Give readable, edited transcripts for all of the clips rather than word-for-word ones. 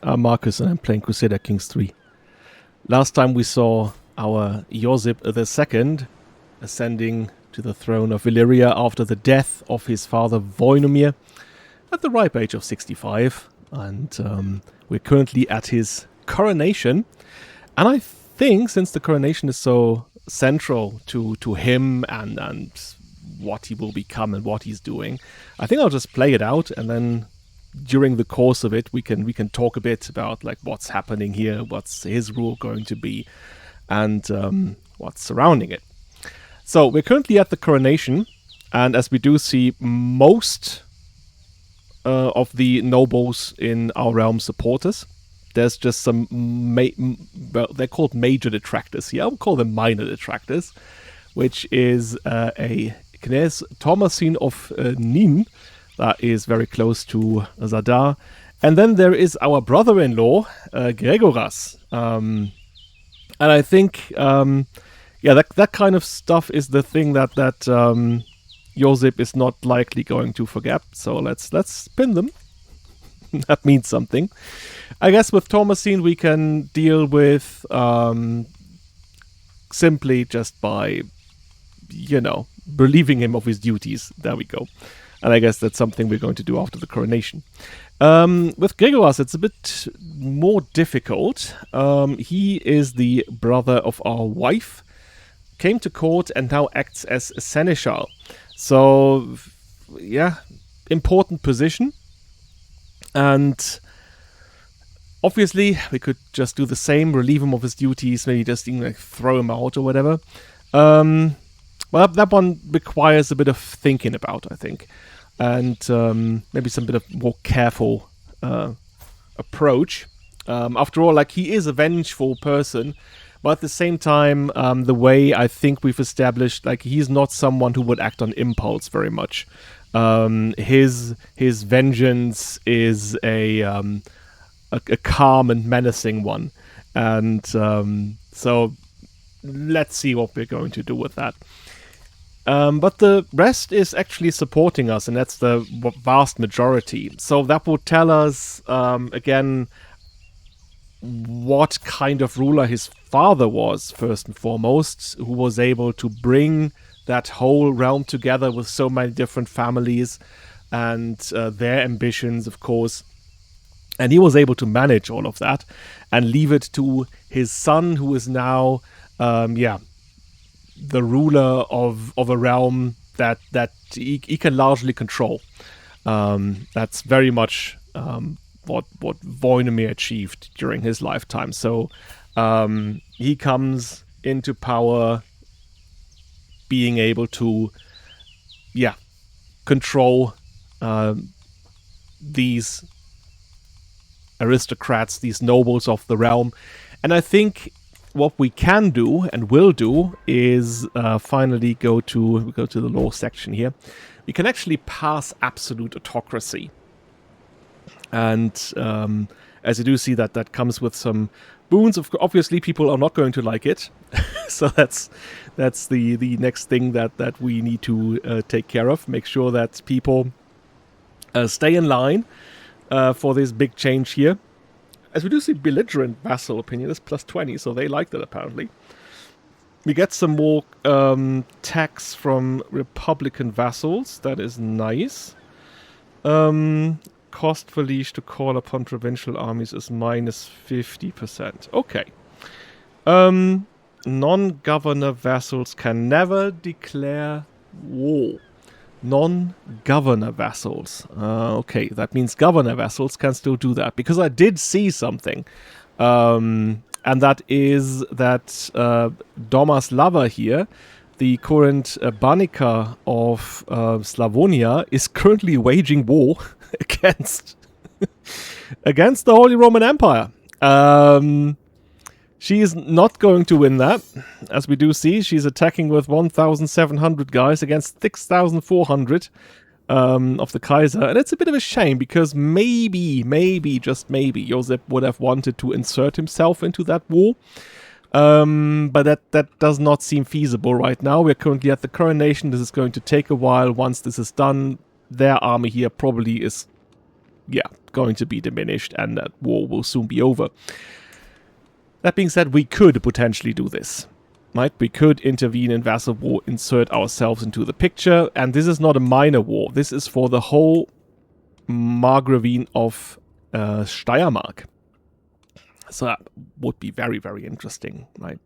Marcus, and I'm playing Crusader Kings 3. Last time we saw our Josip II ascending to the throne of Illyria after the death of his father Vojnomir at the ripe age of 65, and we're currently at his coronation. And I think, since the coronation is so central to him and what he will become and what he's doing, I think I'll just play it out, and then during the course of it we can talk a bit about like what's happening here, what's his rule going to be, and what's surrounding it. So we're currently at the coronation, and as we do see, most of the nobles in our realm support us. There's just some, well, they're called major detractors here. I would call them minor detractors, which is a Knez Thomasin of Nin, that is very close to Zadar. And then there is our brother-in-law, Gregoras. And I think, that kind of stuff is the thing that Josip is not likely going to forget. So let's pin them. That means something. I guess with Thomasin we can deal with simply just by, relieving him of his duties. There we go. And I guess that's something we're going to do after the coronation. With Gregoras, it's a bit more difficult. He is the brother of our wife, came to court and now acts as a seneschal. So, yeah, important position. And obviously, we could just do the same, relieve him of his duties, maybe just throw him out or whatever. Well, that one requires a bit of thinking about, I think. And maybe some bit of more careful approach. After all, he is a vengeful person, but at the same time, the way I think we've established, he's not someone who would act on impulse very much. His vengeance is a calm and menacing one, and so let's see what we're going to do with that. But the rest is actually supporting us, and that's the vast majority. So that will tell us, again, what kind of ruler his father was, first and foremost, who was able to bring that whole realm together with so many different families and their ambitions, of course. And he was able to manage all of that and leave it to his son, who is now, the ruler of a realm that he can largely control. That's very much what Vojnomir achieved during his lifetime. So he comes into power being able to, control these aristocrats, these nobles of the realm. And I think what we can do and will do is finally go to the law section here. We can actually pass absolute autocracy. And as you do see, that comes with some boons. Obviously, people are not going to like it. So that's the next thing that we need to take care of. Make sure that people stay in line for this big change here. As we do see, belligerent vassal opinion is plus 20, so they like that apparently. We get some more tax from Republican vassals. That is nice. Cost for liege to call upon provincial armies is minus 50%. Okay. Non-governor vassals can never declare war. Non-governor vassals. Okay, that means governor vassals can still do that. Because I did see something. And that is that Domaslava here, the current Banica of Slavonia, is currently waging war against the Holy Roman Empire. She is not going to win that, as we do see. She's attacking with 1,700 guys against 6,400 of the Kaiser. And it's a bit of a shame, because maybe, just maybe, Josip would have wanted to insert himself into that war. But that does not seem feasible right now. We're currently at the coronation. This is going to take a while. Once this is done, their army here probably is going to be diminished, and that war will soon be over. That being said, we could potentially do this. Right? We could intervene in vassal war, insert ourselves into the picture, and this is not a minor war. This is for the whole Margravine of Steiermark. So that would be very, very interesting, right?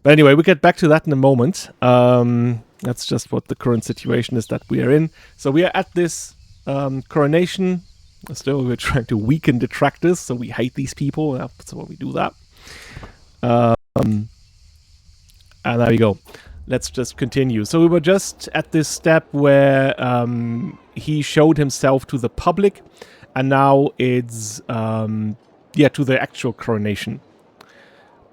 But anyway, we'll get back to that in a moment. That's just what the current situation is that we are in. So we are at this coronation. Still, we're trying to weaken detractors, so we hate these people. That's why we do that. And there we go. Let's just continue. So we were just at this step where he showed himself to the public, and now it's to the actual coronation.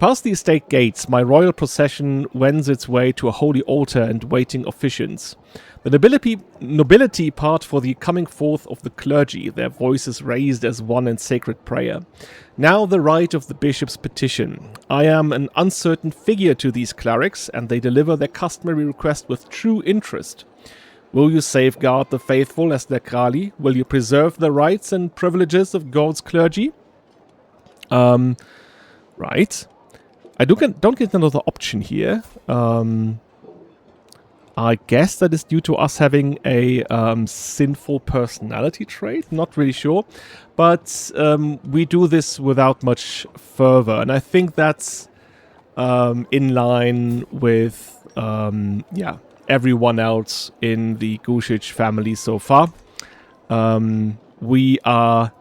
Past the estate gates, my royal procession wends its way to a holy altar and waiting officiants. The nobility part for the coming forth of the clergy, their voices raised as one in sacred prayer. Now the rite of the bishop's petition. I am an uncertain figure to these clerics, and they deliver their customary request with true interest. Will you safeguard the faithful as their Krali? Will you preserve the rights and privileges of God's clergy? Right. I don't get another option here. I guess that is due to us having a sinful personality trait. Not really sure. But we do this without much fervor. And I think that's in line with everyone else in the Gušić family so far. We are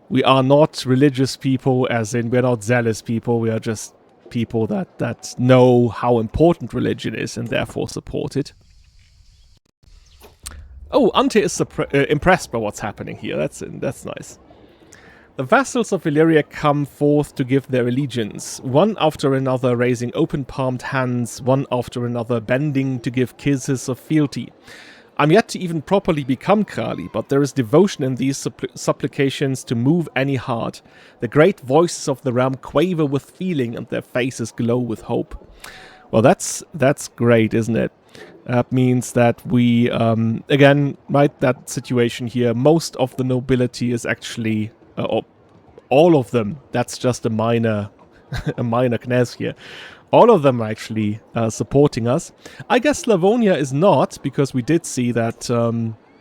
not religious people, as in we're not zealous people. We are just people that know how important religion is and therefore support it. Oh, Ante is impressed by what's happening here. That's nice. The vassals of Illyria come forth to give their allegiance, one after another raising open-palmed hands, one after another bending to give kisses of fealty. I'm yet to even properly become Krali, but there is devotion in these supplications to move any heart. The great voices of the realm quaver with feeling, and their faces glow with hope. Well, that's great, isn't it? That means that we, again, right, that situation here, most of the nobility is actually, all of them, that's just a minor knez here. All of them are actually supporting us. I guess Slavonia is not, because we did see that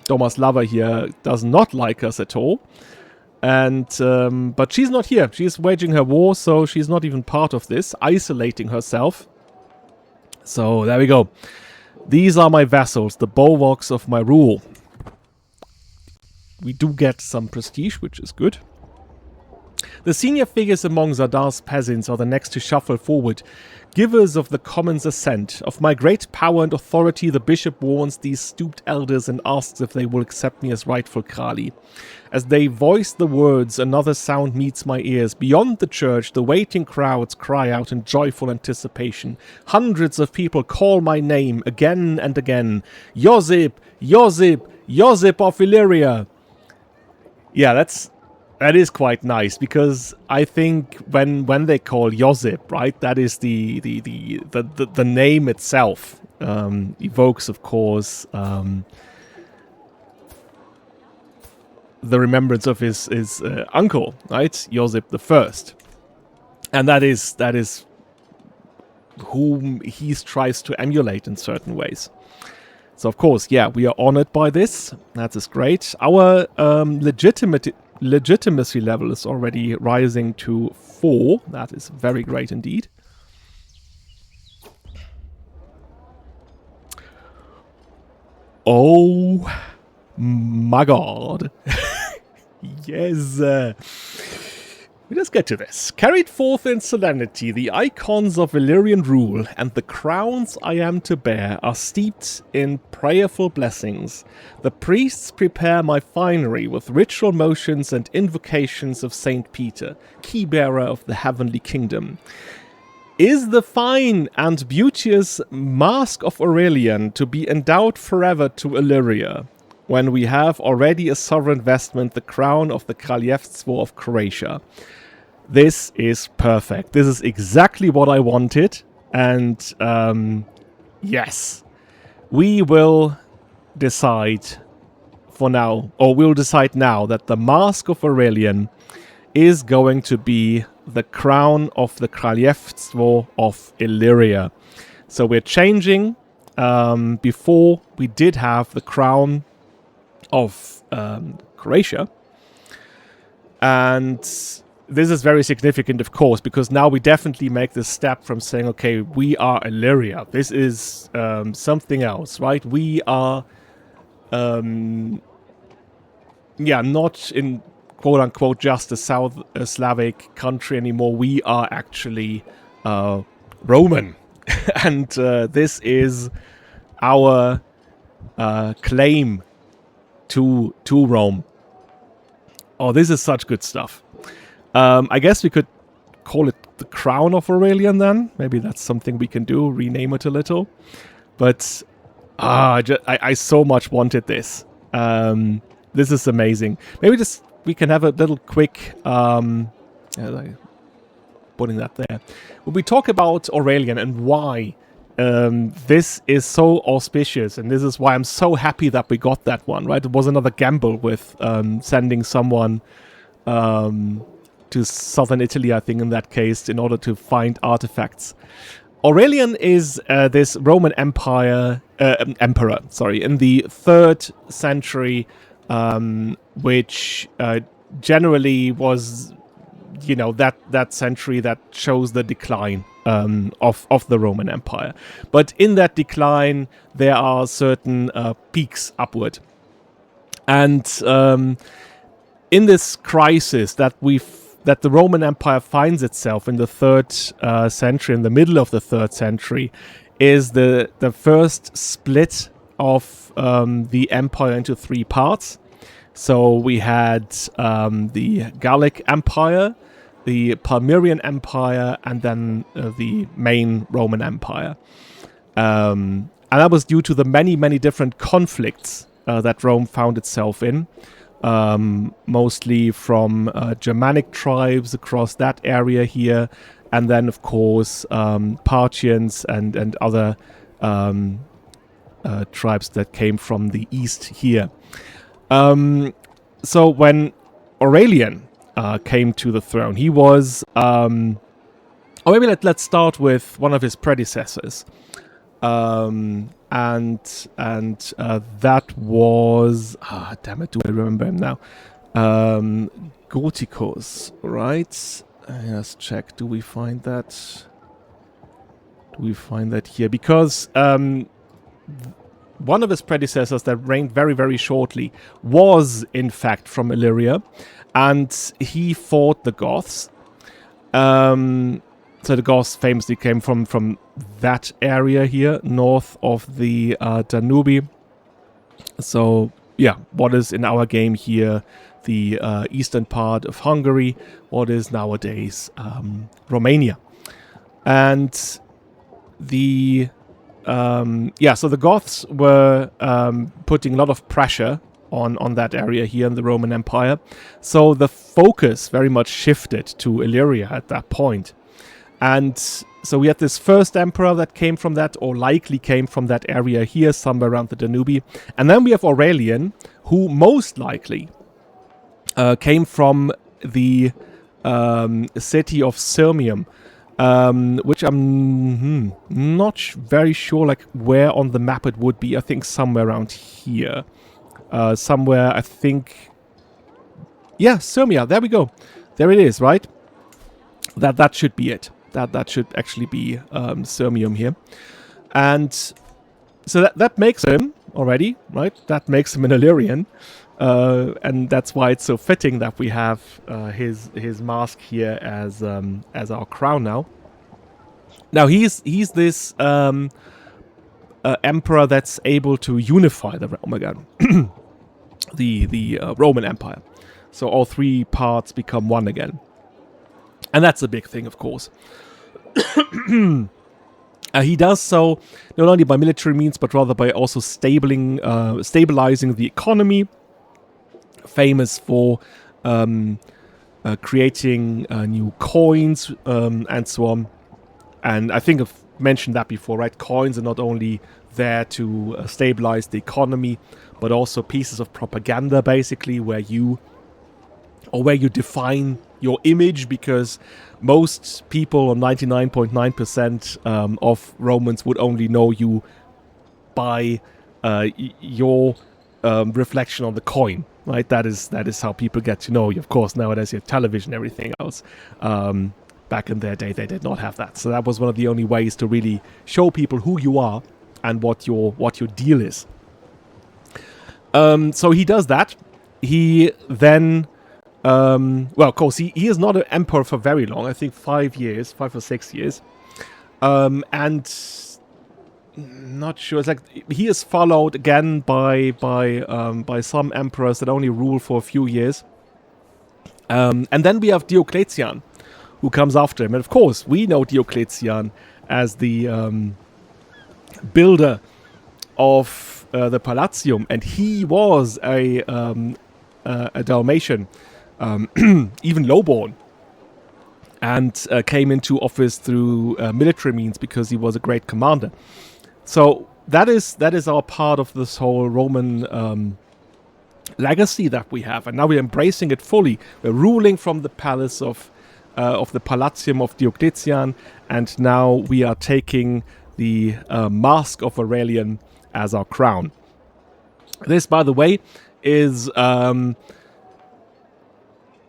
Domaslava here does not like us at all. And but she's not here. She's waging her war, so she's not even part of this, isolating herself. So there we go. These are my vassals, the bulwarks of my rule. We do get some prestige, which is good. The senior figures among Zadar's peasants are the next to shuffle forward, givers of the commons' assent. Of my great power and authority, the bishop warns these stooped elders and asks if they will accept me as rightful Krali. As they voice the words, another sound meets my ears. Beyond the church, the waiting crowds cry out in joyful anticipation. Hundreds of people call my name again and again. Josip! Josip! Josip of Illyria! Yeah, that is quite nice, because I think when they call Josip, right, that is the name itself evokes, of course, the remembrance of his uncle, right, Josip I, and that is whom he tries to emulate in certain ways. So of course, yeah, we are honored by this. That is great. Our legitimacy level is already rising to 4. That is very great indeed. Oh my god. Yes. Let's get to this. Carried forth in solemnity, the icons of Illyrian rule and the crowns I am to bear are steeped in prayerful blessings. The priests prepare my finery with ritual motions and invocations of Saint Peter, key-bearer of the heavenly kingdom. Is the fine and beauteous Mask of Aurelian to be endowed forever to Illyria, when we have already a sovereign vestment, the crown of the Kraljestvo of Croatia? This is perfect. This is exactly what I wanted. And yes, we will decide for now, or we'll decide now, that the Mask of Aurelian is going to be the crown of the Kraljestvo of Illyria. So we're changing. Before we did have the crown of Croatia. And this is very significant, of course, because now we definitely make this step from saying, okay, we are Illyria. This is something else, right? We are, not in quote-unquote just a South Slavic country anymore. We are actually Roman. And this is our claim to Rome. Oh, this is such good stuff. I guess we could call it the Crown of Aurelian then. Maybe that's something we can do, rename it a little. But I so much wanted this. This is amazing. Maybe we can have a little quick... putting that there. When we talk about Aurelian and why this is so auspicious, and this is why I'm so happy that we got that one, right? It was another gamble with sending someone to southern Italy, I think, in that case, in order to find artifacts. Aurelian is this Roman emperor, in the 3rd century, which generally was, that century that shows the decline of the Roman Empire. But in that decline, there are certain peaks upward. And in this crisis that the Roman Empire finds itself in the 3rd century, in the middle of the 3rd century, is the first split of the empire into 3 parts. So we had the Gallic Empire, the Palmyrian Empire, and then the main Roman Empire. And that was due to the many, many different conflicts that Rome found itself in, mostly from Germanic tribes across that area here, and then, of course, Parthians and other tribes that came from the east here. So when Aurelian came to the throne, he was, or maybe let's start with one of his predecessors, and that was, damn it, do I remember him now? Gothicus, right? Let's check. Do we find that? Do we find that here? Because one of his predecessors that reigned very, very shortly was, in fact, from Illyria, and he fought the Goths. So the Goths famously came from that area here, north of the Danube. So, yeah, what is in our game here the eastern part of Hungary, what is nowadays Romania. And the... so the Goths were putting a lot of pressure on that area here in the Roman Empire. So the focus very much shifted to Illyria at that point. And so we had this first emperor that came from that, or likely came from that area here, somewhere around the Danube. And then we have Aurelian, who most likely came from the city of Sirmium, which I'm not very sure like where on the map it would be. I think somewhere around here. Somewhere, I think... Yeah, Sirmia, there we go. There it is, right? That should be it. That should actually be Sirmium here. And so that makes him already, right? That makes him an Illyrian. And that's why it's so fitting that we have his mask here as our crown now. Now he's this emperor that's able to unify the realm again, the Roman Empire. So all 3 parts become one again, and that's a big thing, of course. He does so not only by military means, but rather by also stabilizing the economy. Famous for creating new coins and so on. And I think mentioned that before, right? Coins are not only there to stabilize the economy, but also pieces of propaganda, basically, where you define your image, because most people, or 99.9% of Romans, would only know you by your reflection on the coin, right? That is how people get to know you. Of course, nowadays you have television, everything else. Back in their day, they did not have that, so that was one of the only ways to really show people who you are and what your deal is. So he does that. He then, of course, he is not an emperor for very long. I think 5 or 6 years, and not sure. It's like he is followed again by some emperors that only rule for a few years, and then we have Diocletian, who comes after him. And of course, we know Diocletian as the builder of the Palatium, and he was a Dalmatian, even lowborn, and came into office through military means because he was a great commander. So that is our part of this whole Roman legacy that we have, and now we're embracing it fully. We're ruling from the palace of the Palatium of Diocletian, and now we are taking the Mask of Aurelian as our crown. This, by the way, is not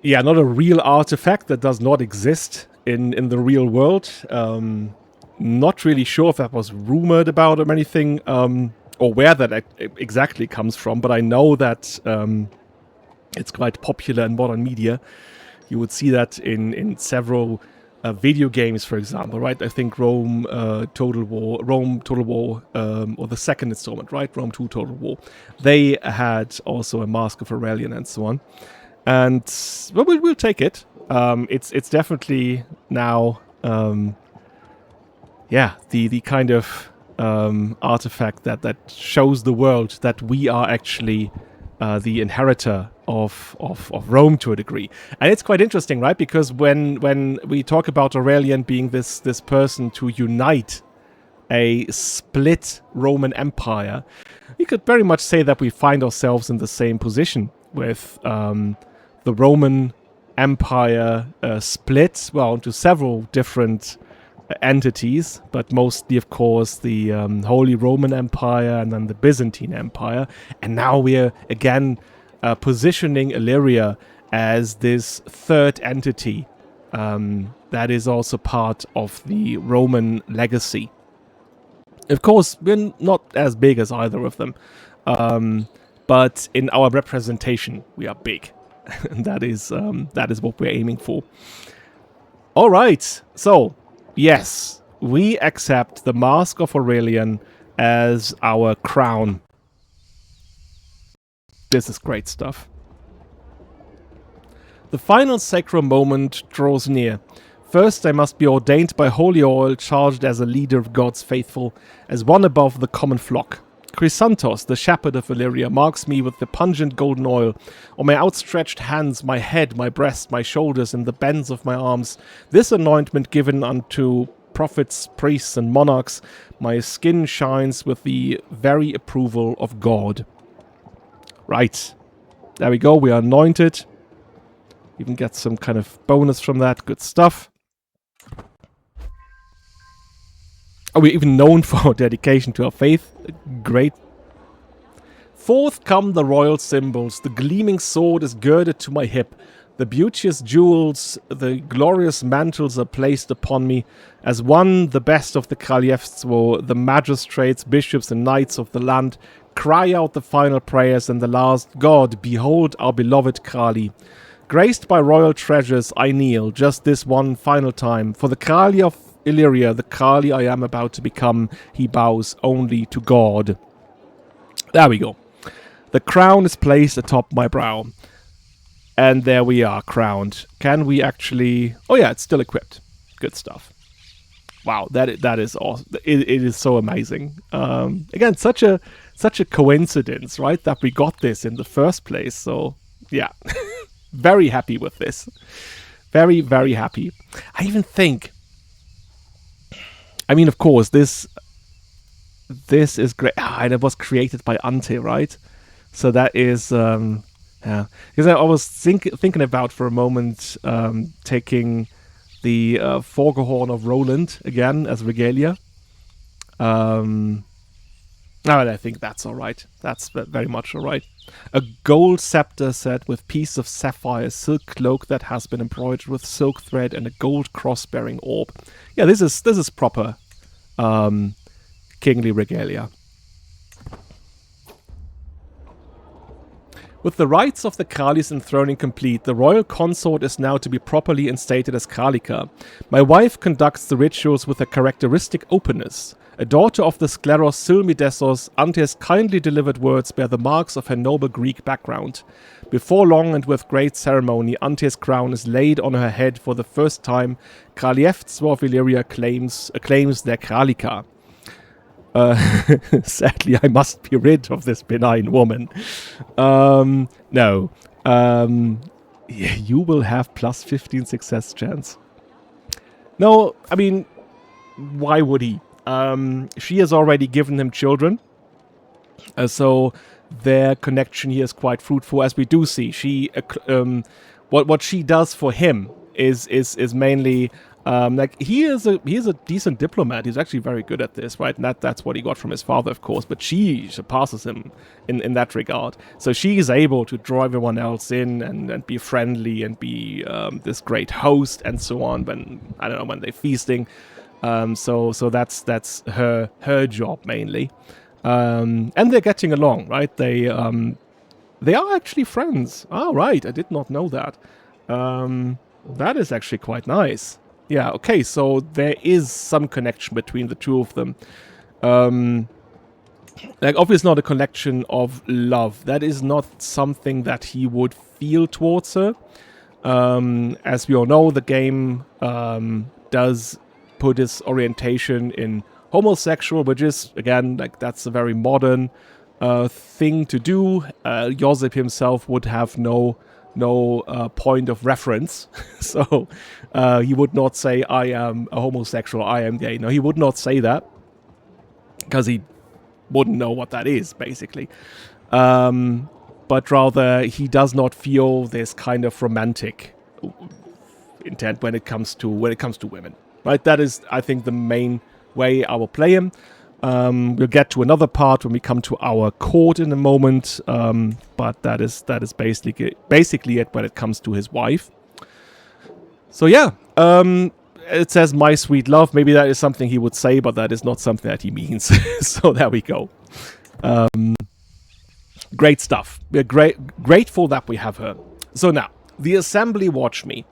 a real artifact. That does not exist in the real world. Not really sure if that was rumored about or anything, or where that exactly comes from, but I know that it's quite popular in modern media. You would see that in several video games, for example, right? I think Rome Total War, or the second installment, right? Rome 2 Total War. They had also a Mask of Aurelian and so on. And well, we'll take it. It's definitely now, the kind of artifact that shows the world that we are actually the inheritor of Rome to a degree. And it's quite interesting, right? Because when we talk about Aurelian being this person to unite a split Roman Empire, you could very much say that we find ourselves in the same position with the Roman Empire split, well, into several different entities, but mostly, of course, the Holy Roman Empire and then the Byzantine Empire. And now we're again positioning Illyria as this third entity that is also part of the Roman legacy. Of course, we're not as big as either of them, but in our representation, we are big. And that is what we're aiming for. All right, so yes, we accept the Mask of Aurelian as our crown. This is great stuff. The final sacred moment draws near. First, I must be ordained by holy oil, charged as a leader of God's faithful, as one above the common flock. Chrysanthos, the shepherd of Illyria, marks me with the pungent golden oil. On my outstretched hands, my head, my breast, my shoulders, and the bends of my arms, this anointment given unto prophets, priests, and monarchs, my skin shines with the very approval of God. Right. There we go. We are anointed. Even get some kind of bonus from that. Good stuff. Are we even known for our dedication to our faith? Great. Forth come the royal symbols. The gleaming sword is girded to my hip. The beauteous jewels, the glorious mantles are placed upon me. As one, the best of the Kraljestvo, the magistrates, bishops, and knights of the land, cry out the final prayers and the last, God, behold our beloved Krali. Graced by royal treasures, I kneel, just this one final time. For the Kralj of Illyria, the Krali I am about to become, he bows only to God. There we go. The crown is placed atop my brow. And there we are, crowned. Can we actually... Oh yeah, it's still equipped. Good stuff. Wow, that is awesome. It is so amazing. Again, such a coincidence, right? That we got this in the first place. So, yeah. Very happy with this. Very, very happy. I even think... I mean, of course, this is great. And it was created by Ante, right? So that is, yeah. Because I was thinking about for a moment taking the Fogelhorn of Roland again as regalia. No, I think that's all right. That's very much all right. A gold scepter set with piece of sapphire, silk cloak that has been embroidered with silk thread, and a gold cross-bearing orb. Yeah, this is proper kingly regalia. With the rites of the Kralji's enthroning complete, the royal consort is now to be properly instated as Kraljica. My wife conducts the rituals with a characteristic openness. A daughter of the Skleros Sylmidesos, Ante's kindly delivered words bear the marks of her noble Greek background. Before long and with great ceremony, Ante's crown is laid on her head for the first time. Kraljestvo of Illyria acclaims their Kraljica. Sadly, I must be rid of this benign woman. No. You will have plus 15 success chance. No, I mean, why would he? She has already given him children. So their connection here is quite fruitful, as we do see. She, what she does for him is mainly like he is a decent diplomat. He's actually very good at this, right? And that's what he got from his father, of course. But she surpasses him in that regard. So she is able to draw everyone else in and be friendly and be this great host and so on. When they're feasting. So that's her job mainly. And they're getting along, right? They are actually friends. Oh, right. I did not know that. That is actually quite nice. Yeah, okay, so there is some connection between the two of them. Like, obviously not a connection of love. That is not something that he would feel towards her. As we all know, the game does put his orientation in homosexual, which is, again, like, that's a very modern thing to do. Josip himself would have no point of reference. So he would not say, I am a homosexual, I am gay. No, he would not say that, because he wouldn't know what that is, basically. But rather, he does not feel this kind of romantic intent when it comes to women. Right? That is, I think, the main way I will play him. We'll get to another part when we come to our court in a moment, but that is basically it when it comes to his wife. So yeah, it says "my sweet love." Maybe that is something he would say, but that is not something that he means. So there we go. Great stuff. We're grateful that we have her. So now, the assembly watch me.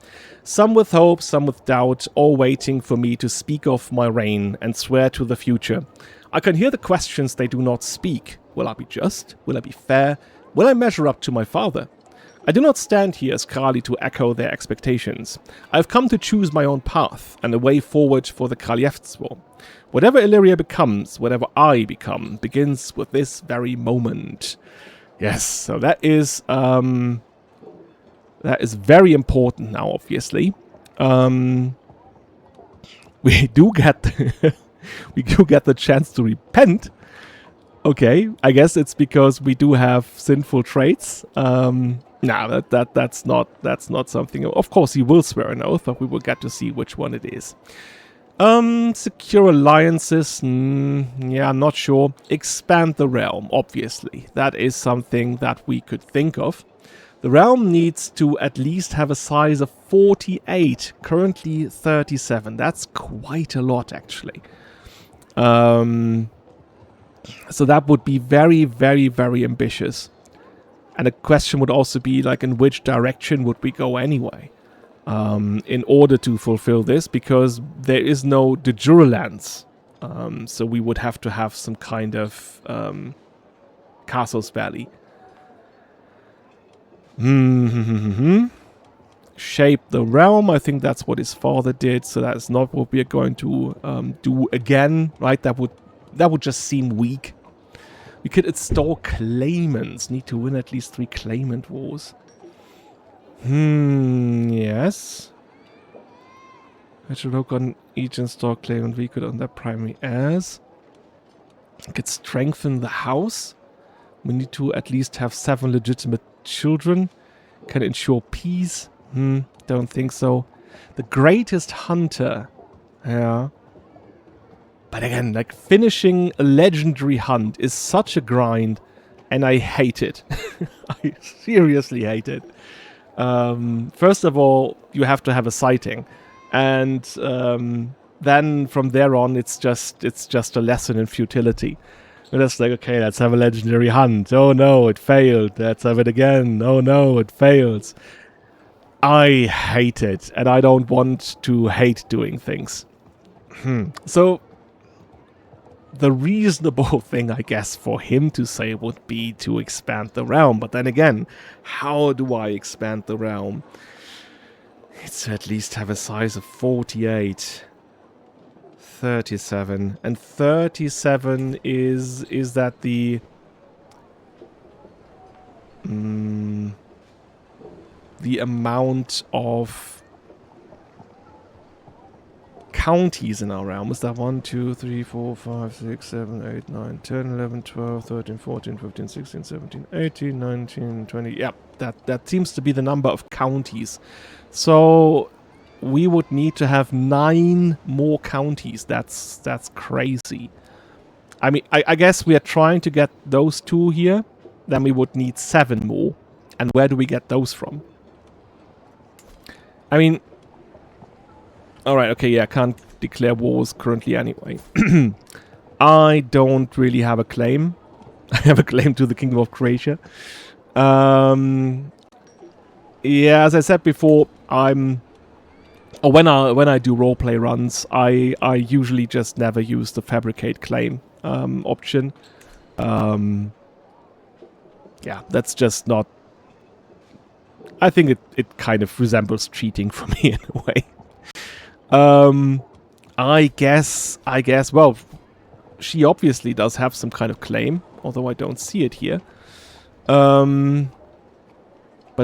Some with hope, some with doubt, all waiting for me to speak of my reign and swear to the future. I can hear the questions they do not speak. Will I be just? Will I be fair? Will I measure up to my father? I do not stand here as Kralj to echo their expectations. I have come to choose my own path and a way forward for the Kraljestvo. Whatever Illyria becomes, whatever I become, begins with this very moment. Yes, so that is very important now, obviously. We do get the chance to repent. Okay, I guess it's because we do have sinful traits. That's not something. Of course, he will swear an oath, but we will get to see which one it is. Secure alliances. Yeah, I'm not sure. Expand the realm. Obviously, that is something that we could think of. The realm needs to at least have a size of 48, currently 37. That's quite a lot, actually. So that would be very, very, very ambitious. And the question would also be, like, in which direction would we go anyway? In order to fulfill this, because there is no de jure lands. So we would have to have some kind of Castles Valley. Shape the realm. I think that's what his father did, so that's not what we are going to do again, right? That would just seem weak. We could install claimants. Need to win at least 3 claimant wars. Yes. I should look on each install claim and we could on that primary as. Could strengthen the house. We need to at least have 7 legitimate children. Can ensure peace. Don't think so. The greatest hunter. Yeah. But again, like finishing a legendary hunt is such a grind. And I hate it. I seriously hate it. First of all, you have to have a sighting. And then from there on, it's just a lesson in futility. And it's like, okay, let's have a legendary hunt. Oh no, it failed. Let's have it again. Oh no, it fails. I hate it, and I don't want to hate doing things. So, the reasonable thing, I guess, for him to say would be to expand the realm. But then again, how do I expand the realm? It's to at least have a size of 48. 37. And 37 is that the amount of counties in our realm. Is that 1, 2, 3, 4, 5, 6, 7, 8, 9, 10, 11, 12, 13, 14, 15, 16, 17, 18, 19, 20. Yeah, that seems to be the number of counties. So we would need to have 9 more counties. That's crazy. I mean, I guess we are trying to get those 2 here. Then we would need 7 more. And where do we get those from? I mean, alright, okay, yeah, I can't declare wars currently anyway. I don't really have a claim. I have a claim to the Kingdom of Croatia. Yeah, as I said before, when I do roleplay runs, I usually just never use the fabricate claim option. Yeah, that's just not... I think it kind of resembles cheating for me in a way. I guess, well, she obviously does have some kind of claim, although I don't see it here. But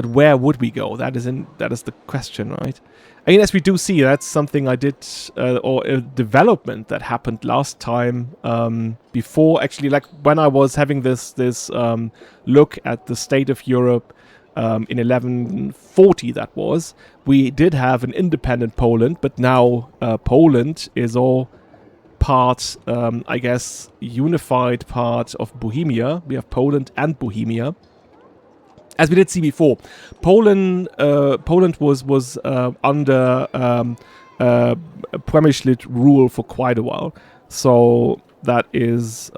where would we go? That is the question, right? I mean, as we do see, that's something I did, or a development that happened last time, before, actually, like, when I was having this look at the state of Europe, in 1140 that was, we did have an independent Poland, but now Poland is all part, I guess, unified part of Bohemia. We have Poland and Bohemia. As we did see before, Poland was under Przemysl rule for quite a while, so that is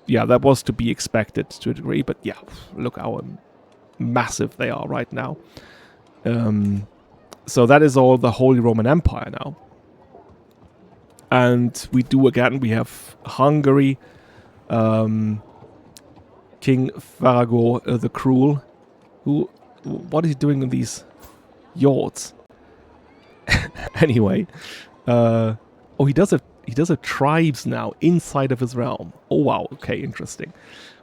yeah, that was to be expected to a degree. But yeah, look how massive they are right now. So that is all the Holy Roman Empire now, and we have Hungary. King Farago the Cruel, what is he doing in these yachts? Anyway, oh, he does have tribes now inside of his realm. Oh wow, okay, interesting.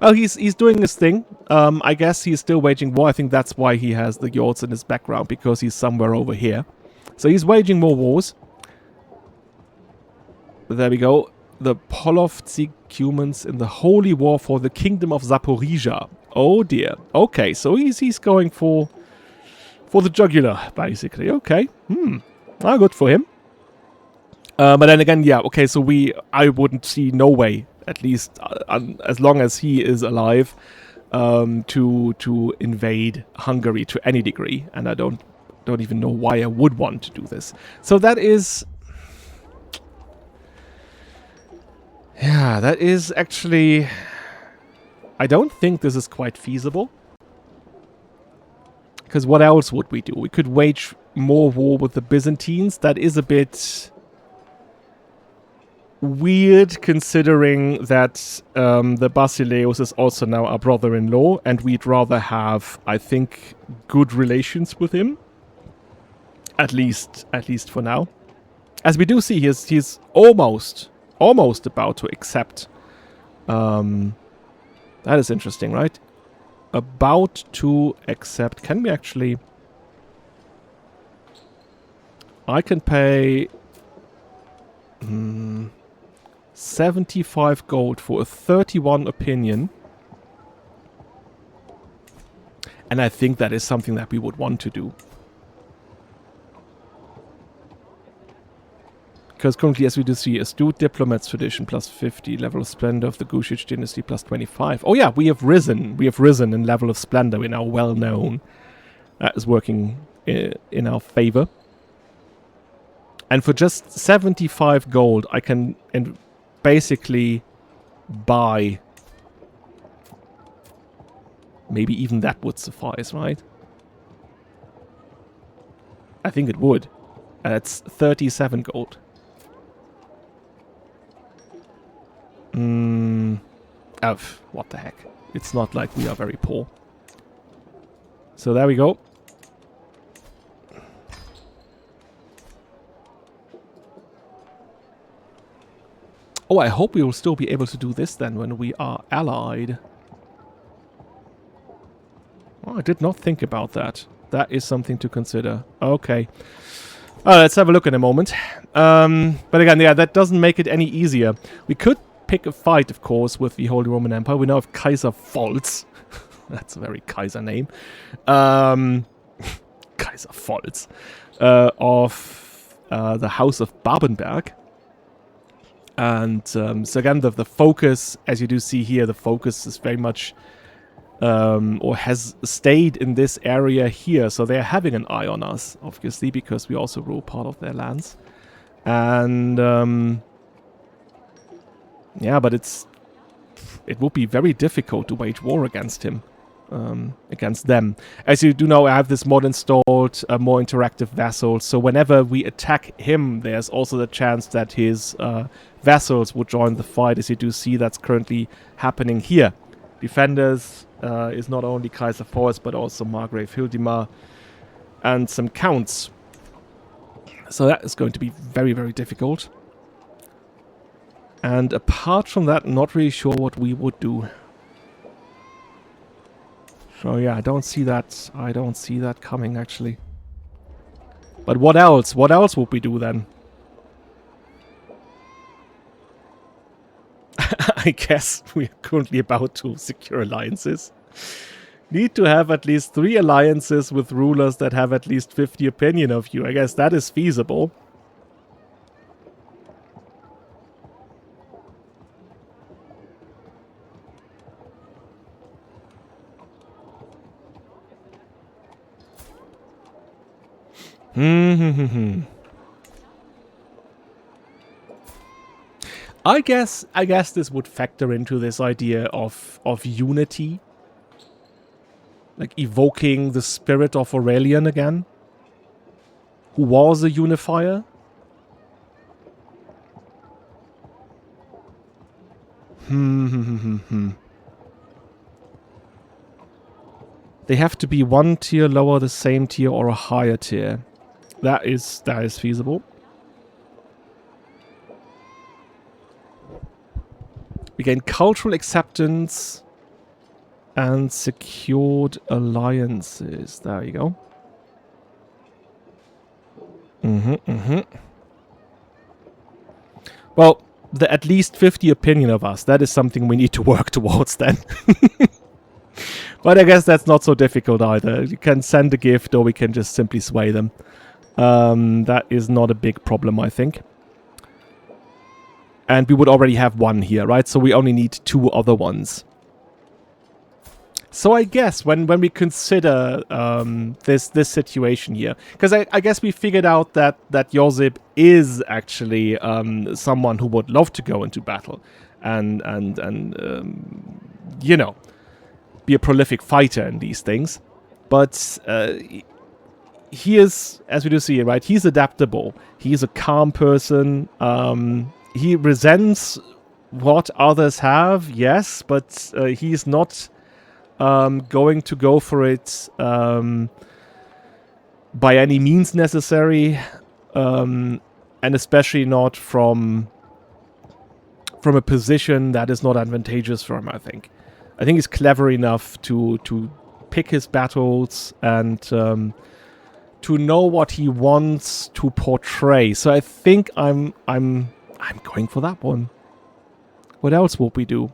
Well, he's doing his thing. I guess he's still waging war. I think that's why he has the yachts in his background, because he's somewhere over here. So he's waging more wars. There we go. The Polovtsi Cumans in the holy war for the Kingdom of Zaporizhia. Oh dear. Okay, so he's going for the jugular, basically. Okay. Ah, good for him. But then again, yeah. Okay, so I wouldn't see no way, at least as long as he is alive, to invade Hungary to any degree, and I don't even know why I would want to do this. So that is. Yeah, that is actually... I don't think this is quite feasible. Because what else would we do? We could wage more war with the Byzantines. That is a bit weird, considering that the Basileus is also now our brother-in-law, and we'd rather have, I think, good relations with him. At least for now. As we do see, he's almost about to accept. That is interesting, right? About to accept. Can we actually... I can pay 75 gold for a 31 opinion. And I think that is something that we would want to do. Because currently, as we do see, astute diplomat's tradition plus 50, level of splendor of the Gushich dynasty plus 25. Oh yeah, we have risen. We have risen in level of splendor. We're now well known. That is working in our favor. And for just 75 gold, I can basically buy. Maybe even that would suffice, right? I think it would. That's 37 gold. Oh, what the heck. It's not like we are very poor. So there we go. Oh, I hope we will still be able to do this then when we are allied. Oh, I did not think about that. That is something to consider. Okay. Let's have a look in a moment. But again, yeah, that doesn't make it any easier. We could pick a fight, of course, with the Holy Roman Empire. We now have Kaiser Volz. That's a very Kaiser name. Kaiser Volz. Of the House of Babenberg. And so again, the focus, as you do see here, the focus is very much, or has stayed in this area here. So they're having an eye on us, obviously, because we also rule part of their lands. And yeah, but it would be very difficult to wage war against him, against them. As you do know, I have this mod installed, more interactive vassals. So whenever we attack him, there's also the chance that his vassals would join the fight. As you do see, that's currently happening here. Defenders is not only Kaiser Force, but also Margrave Hildimar and some counts. So that is going to be very, very difficult. And apart from that, not really sure what we would do. So yeah, I don't see that. I don't see that coming, actually. But what else? What else would we do then? I guess we are currently about to secure alliances. Need to have at least 3 alliances with rulers that have at least 50 opinion of you. I guess that is feasible. I guess this would factor into this idea of unity. Like evoking the spirit of Aurelian again. Who was a unifier. They have to be 1 tier lower, the same tier, or a higher tier. That is feasible. We gain cultural acceptance and secured alliances. There you go. Well, the at least 50 opinion of us, that is something we need to work towards then. But I guess that's not so difficult either. You can send a gift or we can just simply sway them. That is not a big problem, I think. And we would already have 1 here, right? So we only need 2 other ones. So I guess when we consider this situation here, because I guess we figured out that Josip is actually someone who would love to go into battle and you know, be a prolific fighter in these things. But he is, as we do see, right? He's adaptable. He's a calm person. He resents what others have, yes, but he's not going to go for it by any means necessary, and especially not from a position that is not advantageous for him, I think. I think he's clever enough to pick his battles and to know what he wants to portray. So I think I'm going for that one. What else would we do?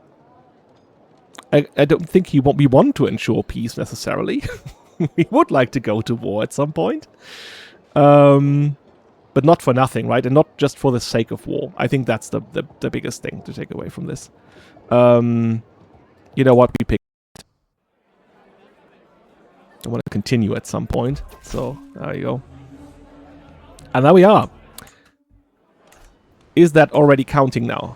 I don't think we want to ensure peace necessarily. We would like to go to war at some point. But not for nothing, right? And not just for the sake of war. I think that's the biggest thing to take away from this. You know what? We picked. I want to continue at some point. So, there you go. And there we are. Is that already counting now?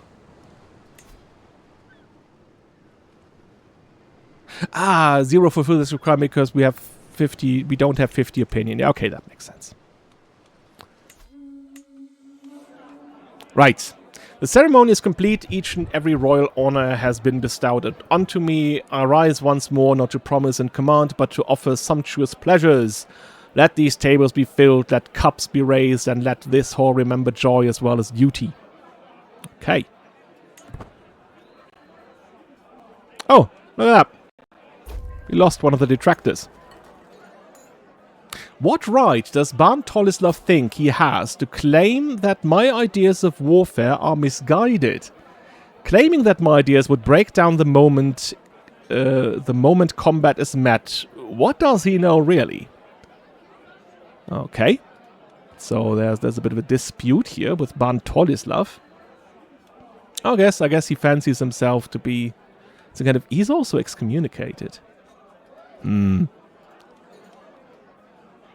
Ah, 0 fulfill this requirement because we have 50. We don't have 50 opinion. Yeah, okay, that makes sense. Right. The ceremony is complete. Each and every royal honor has been bestowed unto me. I rise once more, not to promise and command, but to offer sumptuous pleasures. Let these tables be filled, let cups be raised, and let this hall remember joy as well as duty. Okay. Oh, look at that. We lost one of the detractors. What right does Ban Tolislav think he has to claim that my ideas of warfare are misguided? Claiming that my ideas would break down the moment combat is met. What does he know really? Okay. So there's a bit of a dispute here with Ban Tolislav. I guess he fancies himself to be some kind of... He's also excommunicated.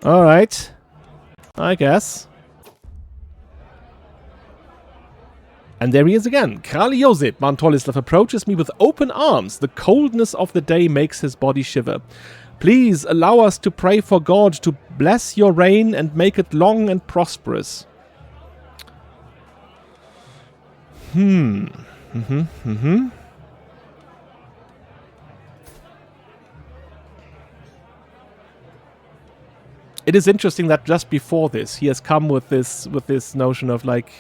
Alright. I guess. And there he is again. Kralj Josip, Ban Tolislav approaches me with open arms. The coldness of the day makes his body shiver. Please allow us to pray for God to bless your reign and make it long and prosperous. It is interesting that just before this, he has come with this notion of like,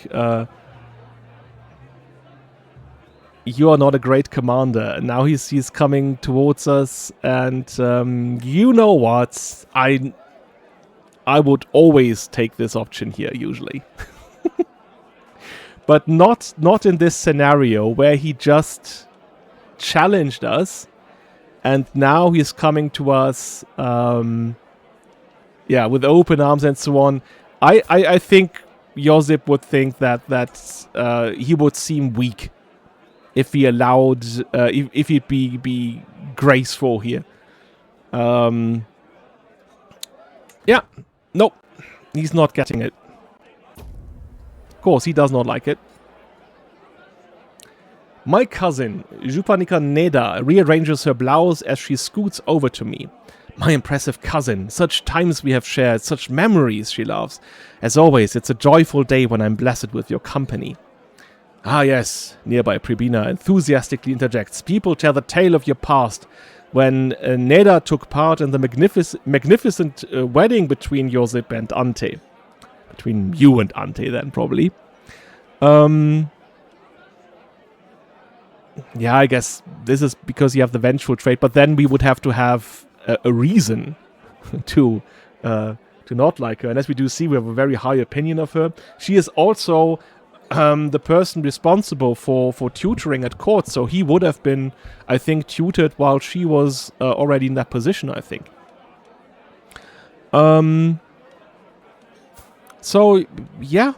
you are not a great commander. And now he's coming towards us, and you know what? I would always take this option here usually, but not in this scenario where he just challenged us, and now he's coming to us. Yeah, with open arms and so on. I think Josip would think that he would seem weak if he allowed, if he'd be graceful here. Yeah, nope, he's not getting it. Of course, he does not like it. My cousin, Županica Neda, rearranges her blouse as she scoots over to me. My impressive cousin, such times we have shared, such memories, she laughs. As always, it's a joyful day when I'm blessed with your company. Ah yes, nearby Pribina enthusiastically interjects. People tell the tale of your past, when Neda took part in the magnificent wedding between Josip and Ante. Between you and Ante then, probably. Yeah, I guess this is because you have the vengeful trait, but then we would have to have a reason to not like her. And as we do see, we have a very high opinion of her. She is also the person responsible for tutoring at court, so he would have been, I think, tutored while she was already in that position, I think. So yeah,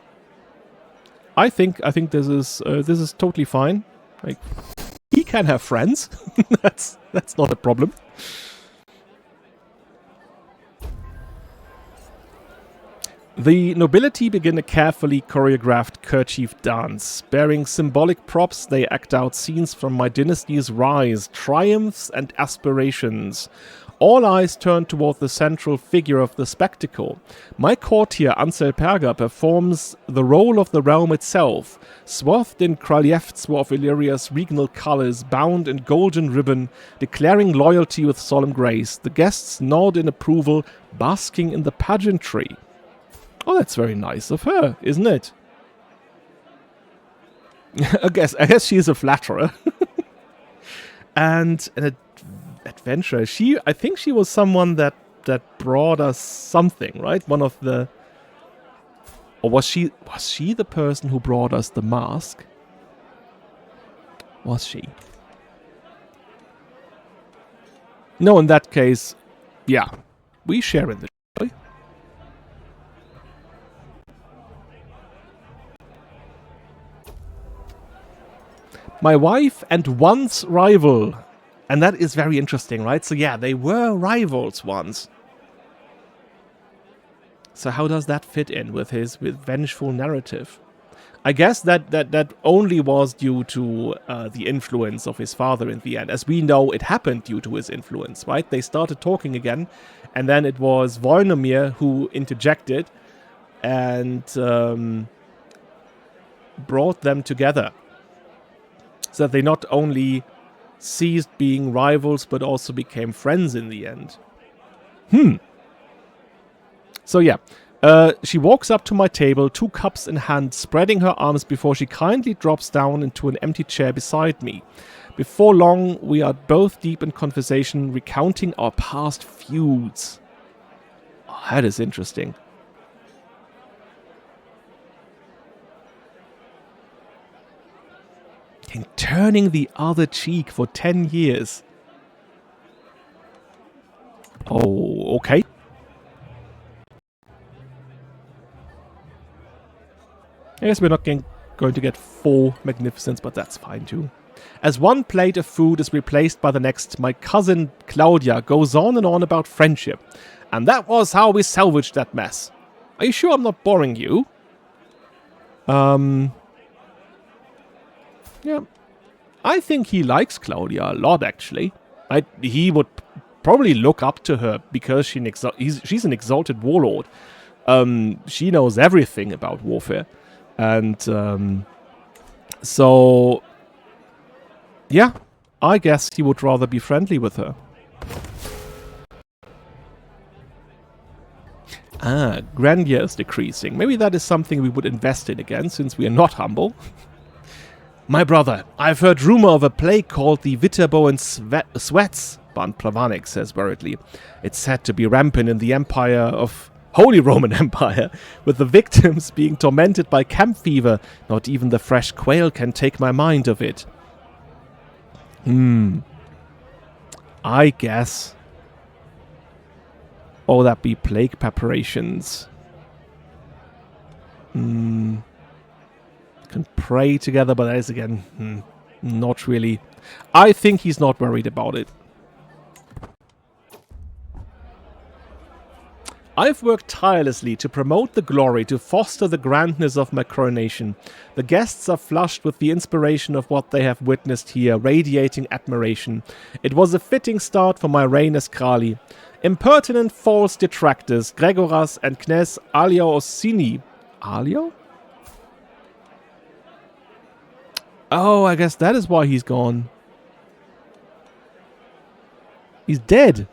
I think this is totally fine. Like, he can have friends. that's not a problem. The nobility begin a carefully choreographed kerchief dance. Bearing symbolic props, they act out scenes from my dynasty's rise, triumphs and aspirations. All eyes turn toward the central figure of the spectacle. My courtier Ansel Perga performs the role of the realm itself, swathed in Kraljev of Illyria's regnal colors, bound in golden ribbon, declaring loyalty with solemn grace. The guests nod in approval, basking in the pageantry. Oh, that's very nice of her, isn't it? I guess she is a flatterer. And an adventurer. I think she was someone that that brought us something, right? One of the... Or was she the person who brought us the mask? Was she? No, in that case, yeah. We share in the joy. My wife and once rival. And that is very interesting, right? So yeah, they were rivals once. So how does that fit in with his vengeful narrative? I guess that only was due to the influence of his father in the end. As we know, it happened due to his influence, right? They started talking again, and then it was Vojnomir who interjected and brought them together. So that they not only ceased being rivals, but also became friends in the end. So yeah, she walks up to my table, 2 cups in hand, spreading her arms before she kindly drops down into an empty chair beside me. Before long, we are both deep in conversation, recounting our past feuds. Oh, that is interesting. And turning the other cheek for 10 years. Oh, okay. I guess we're not going to get 4 magnificence, but that's fine too. As one plate of food is replaced by the next, my cousin Claudia goes on and on about friendship. And that was how we salvaged that mess. Are you sure I'm not boring you? Yeah. I think he likes Claudia a lot, actually. He would probably look up to her because she's an exalted warlord. She knows everything about warfare. And so, yeah, I guess he would rather be friendly with her. Ah, grandeur is decreasing. Maybe that is something we would invest in again, since we are not humble. My brother, I've heard rumor of a plague called the Viterbo and Sweats, Ban Plavanik says worriedly. It's said to be rampant in the Empire of Holy Roman Empire, with the victims being tormented by camp fever. Not even the fresh quail can take my mind of it. I guess. Oh, that be plague preparations. Can pray together, but that is again, not really. I think he's not worried about it. I've worked tirelessly to promote the glory, to foster the grandness of my coronation. The guests are flushed with the inspiration of what they have witnessed here, radiating admiration. It was a fitting start for my reign as Kralj. Impertinent false detractors, Gregoras and Knes Alio Orsini. Alio? Oh, I guess that is why he's gone. He's dead.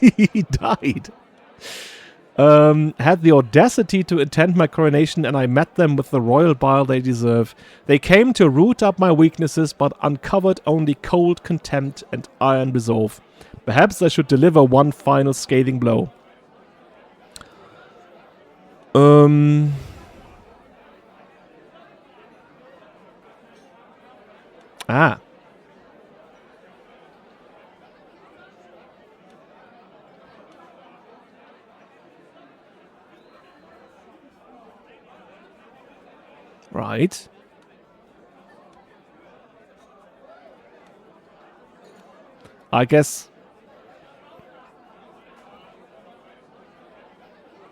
He died. Had the audacity to attend my coronation, and I met them with the royal bile they deserve. They came to root up my weaknesses, but uncovered only cold contempt and iron resolve. Perhaps I should deliver one final scathing blow. Ah. Right. I guess...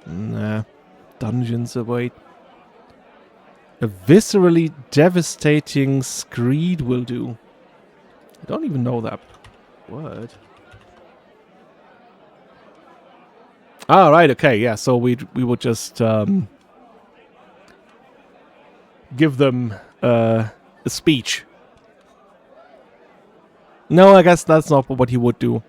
Nah. Dungeons await. A viscerally devastating screed will do. I don't even know that word. Ah, right, okay, yeah, so we would just give them a speech. No, I guess that's not what he would do.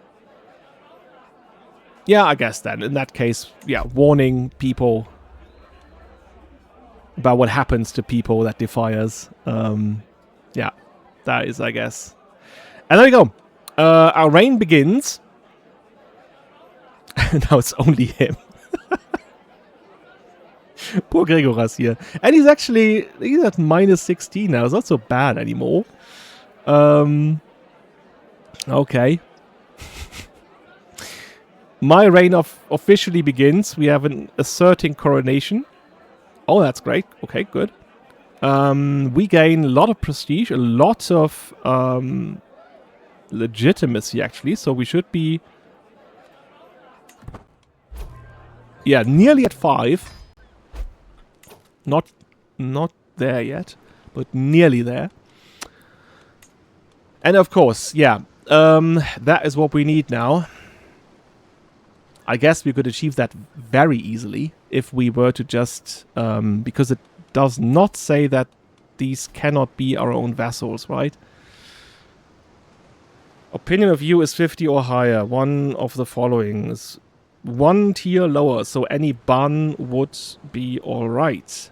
Yeah, I guess then. In that case, yeah, warning people about what happens to people that defy us. Yeah, that is, I guess. And there we go. Our reign begins. Now it's only him. Poor Gregoras here. And he's at minus 16 now. It's not so bad anymore. Okay. My reign officially begins. We have an asserting coronation. Oh, that's great. Okay, good. We gain a lot of prestige, a lot of legitimacy, actually. So we should be... yeah, nearly at 5. Not there yet, but nearly there. And of course, yeah, that is what we need now. I guess we could achieve that very easily if we were to just... because it does not say that these cannot be our own vassals, right? Opinion of you is 50 or higher. One of the following is 1 tier lower, so any ban would be alright.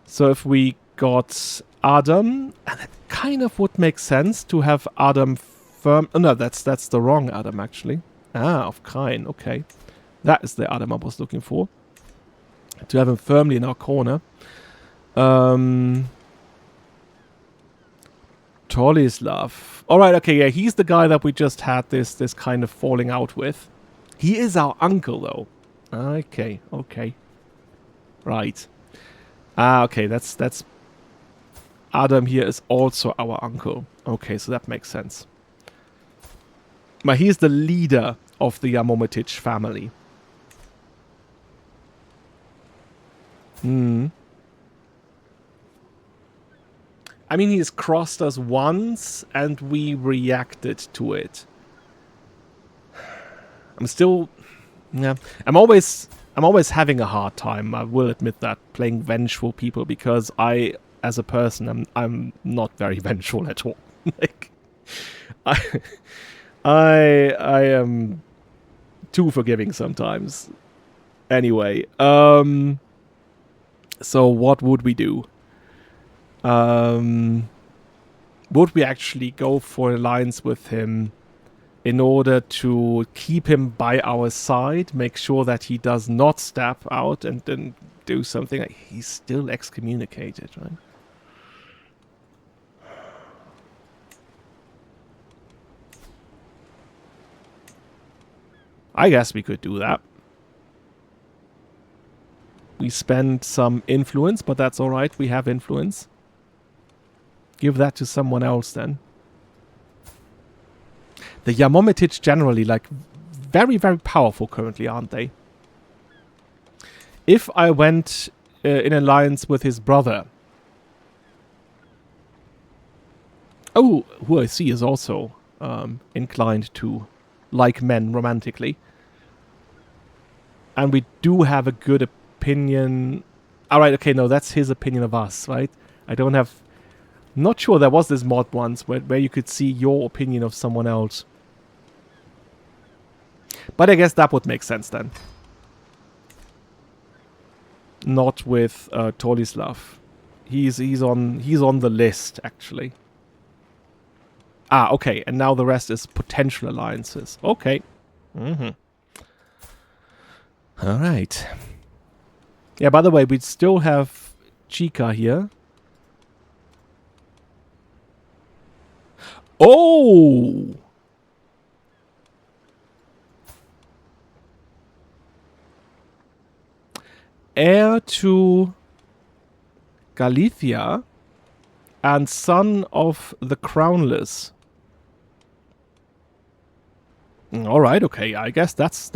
So if we got Adam, and it kind of would make sense to have Adam firm... oh, no, that's the wrong Adam, actually. Ah, of Krain, okay. That is the Adam I was looking for. To have him firmly in our corner. Tolislav. Alright, okay, yeah, he's the guy that we just had this kind of falling out with. He is our uncle, though. Okay. Right. Ah, okay, that's... Adam here is also our uncle. Okay, so that makes sense. But he's the leader of the Yamomitic family. I mean, he's crossed us once, and we reacted to it. I'm still... yeah, I'm always having a hard time, I will admit that, playing vengeful people, because I, as a person, I'm not very vengeful at all. Like, I am too forgiving sometimes. Anyway, so what would we do? Would we actually go for alliance with him in order to keep him by our side, make sure that he does not step out and then do something? Like, he's still excommunicated, right? I guess we could do that. We spend some influence, but that's alright, we have influence. Give that to someone else then. The Yamomitic generally, like, very, very powerful currently, aren't they? If I went in alliance with his brother... oh, who I see is also inclined to like men romantically. And we do have a good opinion... alright, okay, no, that's his opinion of us, right? I don't have... not sure, there was this mod once where you could see your opinion of someone else. But I guess that would make sense then. Not with Tolislav. He's on the list, actually. Ah, okay, and now the rest is potential alliances. Okay. Alright. Yeah, by the way, we'd still have Chica here. Oh! Heir to Galicia and son of the crownless. All right, okay. I guess that's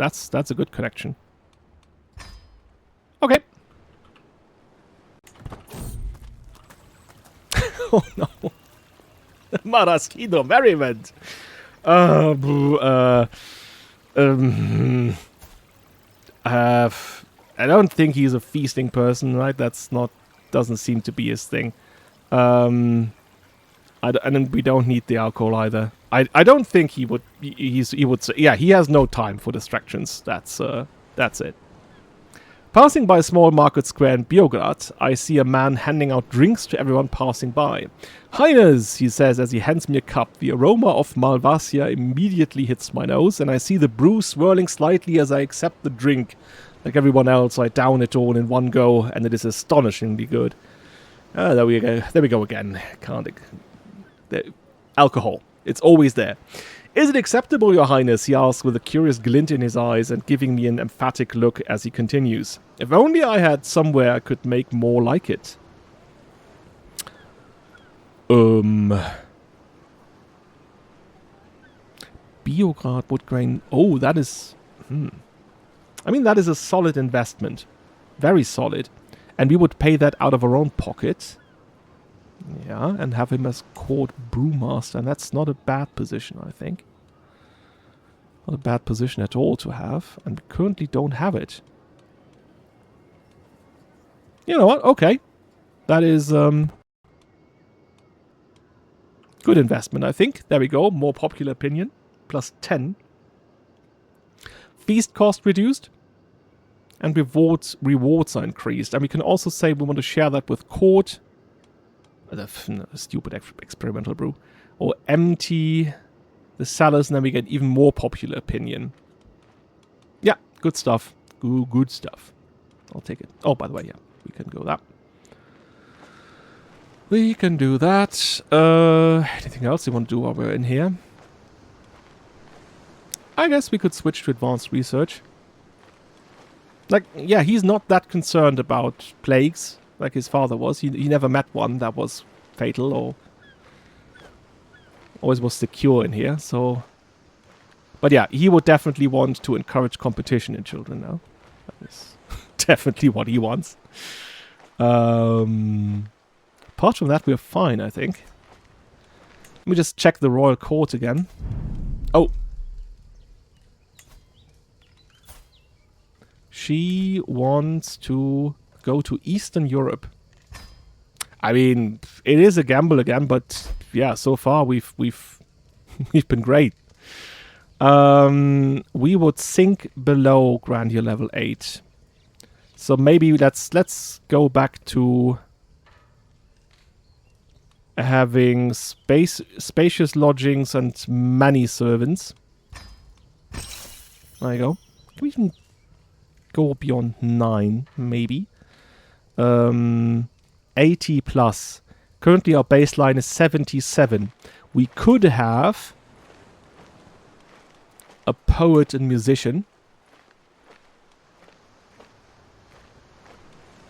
a good connection. Okay. Oh no. Maraschino merriment. I don't think he's a feasting person, right? Doesn't seem to be his thing. And we don't need the alcohol either. I don't think he would. He would say, yeah, he has no time for distractions. That's it. Passing by a small market square in Beograd, I see a man handing out drinks to everyone passing by. Highness, he says as he hands me a cup. The aroma of Malvasia immediately hits my nose, and I see the brew swirling slightly as I accept the drink. Like everyone else, I down it all in one go, and it is astonishingly good. There we go. There we go again. Alcohol. It's always there. Is it acceptable, Your Highness? He asks with a curious glint in his eyes and giving me an emphatic look as he continues. If only I had somewhere I could make more like it. Beograd wood grain. Oh, that is... I mean, that is a solid investment. Very solid. And we would pay that out of our own pocket. Yeah, and have him as court brewmaster. And that's not a bad position, I think. Not a bad position at all to have. And we currently don't have it. You know what? Okay. That is good investment, I think. There we go. More popular opinion. Plus 10. Feast cost reduced. And rewards are increased. And we can also say we want to share that with court. Stupid experimental brew. Or empty the cellars, and then we get even more popular opinion. Yeah, good stuff. Good stuff. I'll take it. Oh, by the way, yeah, we can go that. We can do that. Anything else you want to do while we're in here? I guess we could switch to advanced research. Like, yeah, he's not that concerned about plagues like his father was. He never met one that was fatal or always was secure in here, so... But yeah, he would definitely want to encourage competition in children now. That is definitely what he wants. Apart from that, we're fine, I think. Let me just check the royal court again. Oh! She wants to go to Eastern Europe. I mean, it is a gamble again, but yeah, so far we've been great. We would sink below grandeur level 8. So maybe let's go back to having spacious lodgings and many servants. There you go. Can we even go beyond 9, maybe? 80 plus. Currently our baseline is 77. We could have a poet and musician.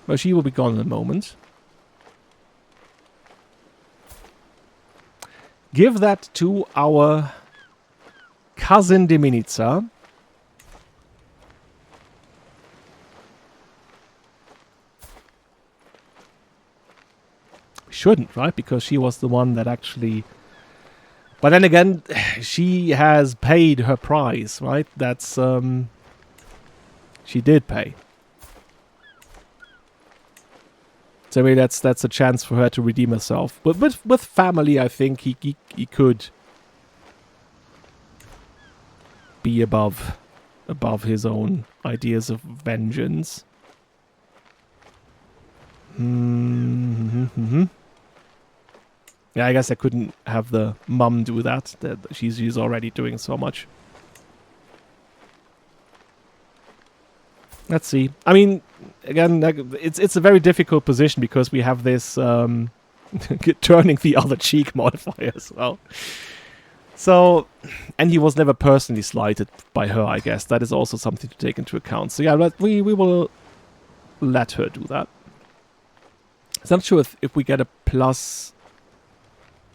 Well, she will be gone in a moment. Give that to our cousin Diminica. Shouldn't, right? Because she was the one that actually... But then again, she has paid her price, right? That's... She did pay. So maybe that's a chance for her to redeem herself. But with family, I think he could be above his own ideas of vengeance. Yeah, I guess I couldn't have the mum do that. She's already doing so much. Let's see. I mean, again, it's a very difficult position because we have this turning the other cheek modifier as well. So, and he was never personally slighted by her, I guess. That is also something to take into account. So yeah, we will let her do that. I'm not sure if we get a plus...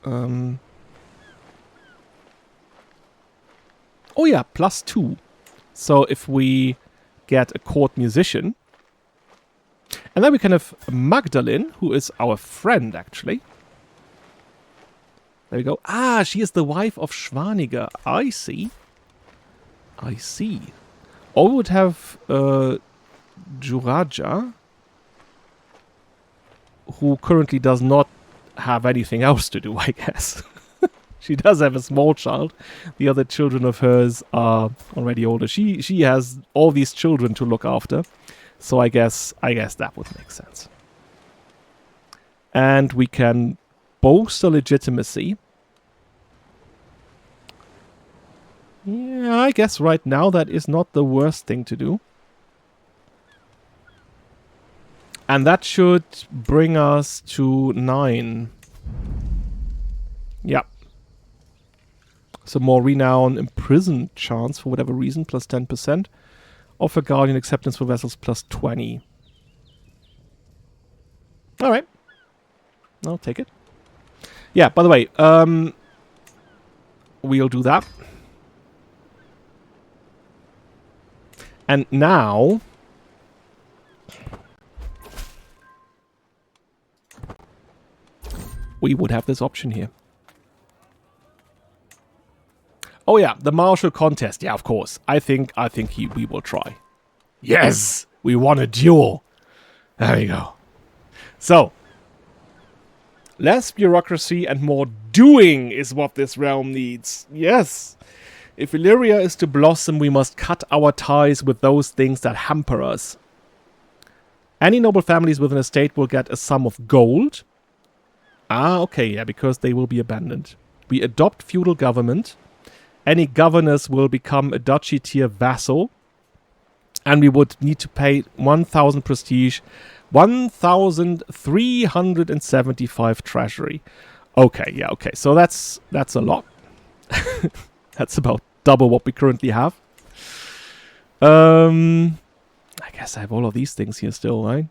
oh yeah, plus 2. So if we get a court musician, and then we can have Magdalene, who is our friend actually. There we go. Ah, she is the wife of Schwaniger. I see. I see. Or we would have Juraja, who currently does not have anything else to do, I guess. She does have a small child. The other children of hers are already older. She has all these children to look after. So I guess that would make sense. And we can boast a legitimacy. Yeah, I guess right now that is not the worst thing to do. And that should bring us to 9. Yep. Some more renown imprisoned chance for whatever reason, plus 10%. Offer guardian acceptance for vessels, plus 20. Alright. I'll take it. Yeah, by the way, we'll do that. And now we would have this option here. Oh yeah, the martial contest. Yeah, of course. I think we will try. Yes! We won a duel. There we go. So, less bureaucracy and more doing is what this realm needs. Yes! If Illyria is to blossom, we must cut our ties with those things that hamper us. Any noble families with an estate will get a sum of gold. Ah, okay, yeah, because they will be abandoned. We adopt feudal government. Any governors will become a duchy tier vassal. And we would need to pay 1,000 prestige, 1,375 treasury. Okay, yeah, okay. So that's a lot. That's about double what we currently have. I guess I have all of these things here still, right?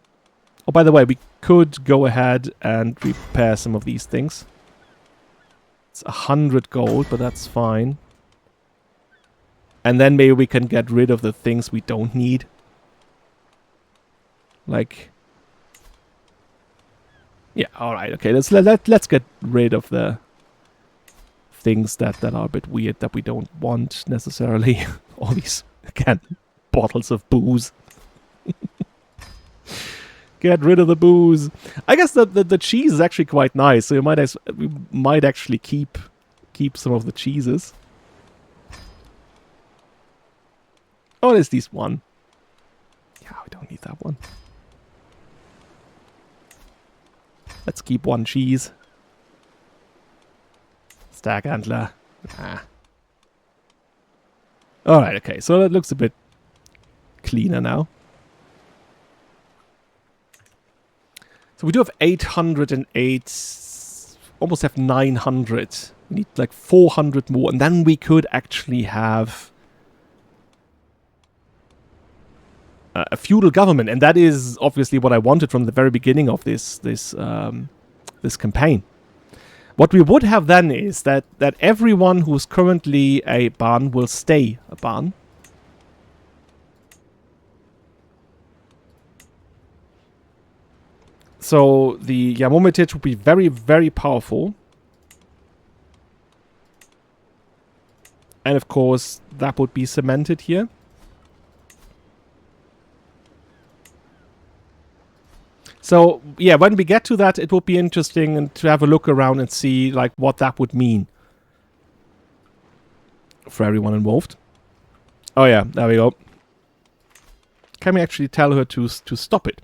Oh, by the way, we could go ahead and repair some of these things. It's 100 gold, but that's fine. And then maybe we can get rid of the things we don't need. Like... yeah, alright, okay. Let's get rid of the things that are a bit weird that we don't want necessarily. All these, again, bottles of booze. Get rid of the booze. I guess the cheese is actually quite nice, so we might actually keep some of the cheeses. Oh, there's this one. Yeah, we don't need that one. Let's keep one cheese. Stag Antler. Ah. Alright, okay, so that looks a bit cleaner now. So we do have 808, almost have 900. We need like 400 more, and then we could actually have a feudal government, and that is obviously what I wanted from the very beginning of this campaign. What we would have then is that everyone who's currently a Ban will stay a Ban. So the Yamomitich would be very, very powerful. And of course, that would be cemented here. So, yeah, when we get to that, it will be interesting to have a look around and see, like, what that would mean for everyone involved. Oh, yeah, there we go. Can we actually tell her to stop it?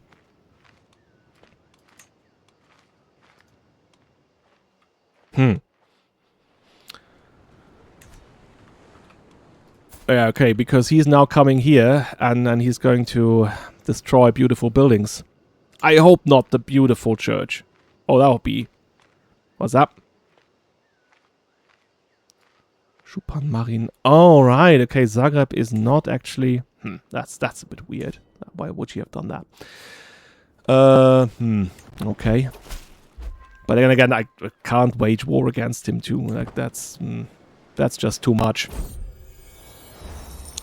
Yeah, okay, because he's now coming here, and he's going to destroy beautiful buildings. I hope not the beautiful church. Oh, that would be... what's that? Schupan Marin. Alright, okay, Zagreb is not actually... that's a bit weird. Why would she have done that? Okay. But then again, I can't wage war against him too. Like, that's just too much.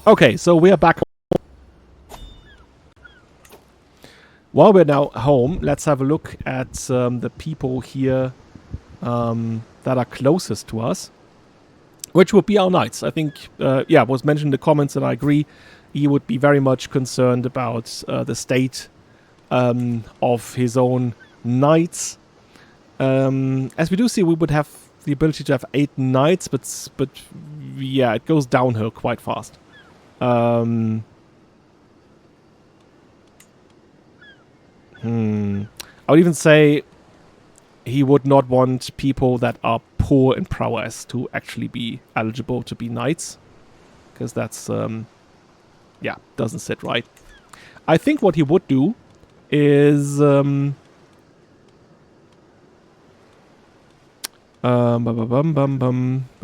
Okay, so we are back home. While we're now home, let's have a look at the people here that are closest to us, which would be our knights. I think, yeah, was mentioned in the comments, and I agree. He would be very much concerned about the state of his own knights. As we do see, we would have the ability to have 8 knights, but yeah, it goes downhill quite fast. I would even say he would not want people that are poor in prowess to actually be eligible to be knights. Because that's, yeah, doesn't sit right. I think what he would do is... Where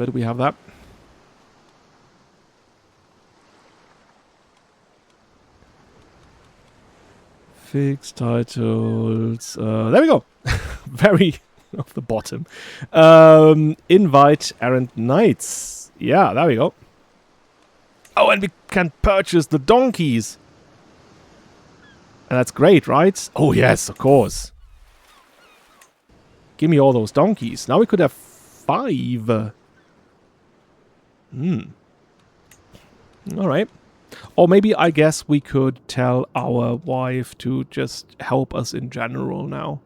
do we have that? Fixed titles. There we go. Very off the bottom. Invite errant knights. Yeah, there we go. Oh, and we can purchase the donkeys. And that's great, right? Oh, yes, of course. Give me all those donkeys. Now we could have 5. Alright. Or maybe, I guess, we could tell our wife to just help us in general now.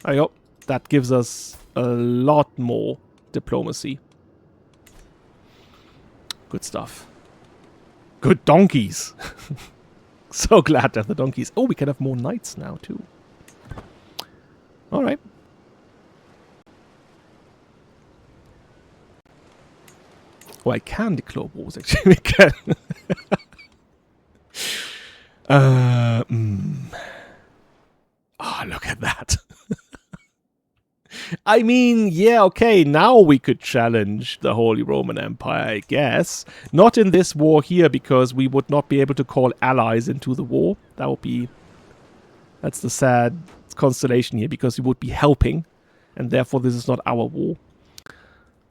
There you go. That gives us a lot more diplomacy. Good stuff. Good donkeys. So glad to have the donkeys. Oh, we can have more knights now, too. Alright. Oh, I can declare wars, actually. We can. Oh, look at that. I mean, yeah, okay, now we could challenge the Holy Roman Empire, I guess. Not in this war here, because we would not be able to call allies into the war. That would be... That's the sad constellation here, because we would be helping, and therefore this is not our war.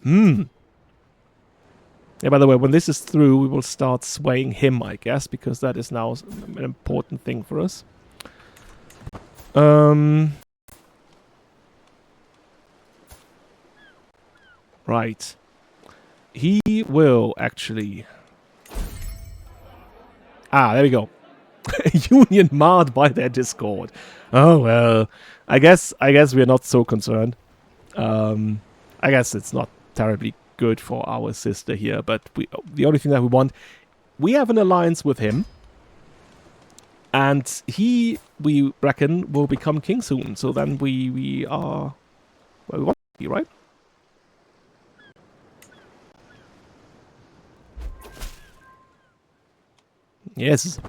Yeah, by the way, when this is through, we will start swaying him, I guess, because that is now an important thing for us. Right. He will actually... Ah, there we go. Union marred by their discord. Oh, well. I guess we're not so concerned. I guess it's not terribly good for our sister here, but the only thing that we want... We have an alliance with him. And he, we reckon, will become king soon. So then we are... Well, we want to be, right? Yes.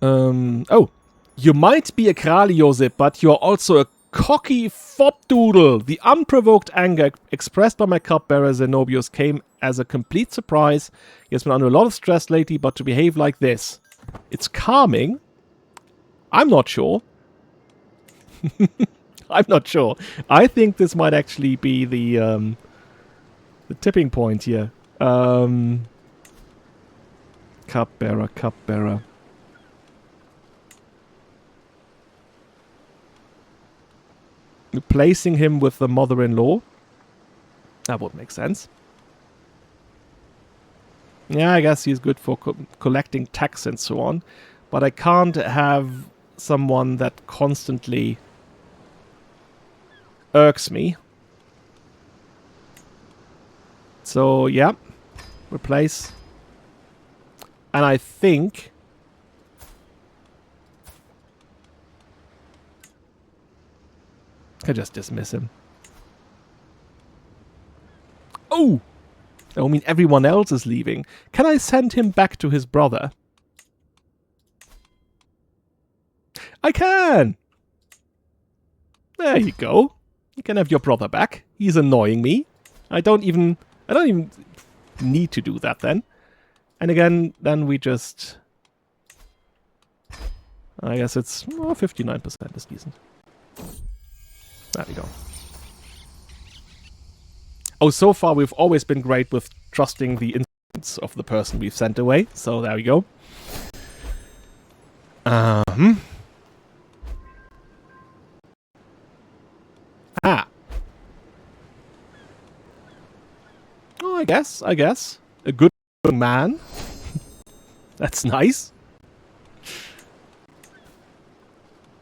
Oh. You might be a Kralj, Josip, but you're also a cocky fopdoodle. The unprovoked anger expressed by my cupbearer Zenobius came as a complete surprise. He has been under a lot of stress lately, but to behave like this. It's calming. I'm not sure. I'm not sure. I think this might actually be the tipping point here. Cupbearer, cupbearer. Replacing him with the mother-in-law. That would make sense. Yeah, I guess he's good for collecting tax and so on. But I can't have someone that constantly irks me. So, yeah. Replace. And I think... I just dismiss him. Oh! I mean, everyone else is leaving. Can I send him back to his brother? I can! There you go. You can have your brother back. He's annoying me. I don't even need to do that then. And again, then we just... I guess it's 59% is decent. There we go. Oh, so far we've always been great with trusting the instincts of the person we've sent away. So there we go. Ah. Oh, I guess. A good man. That's nice.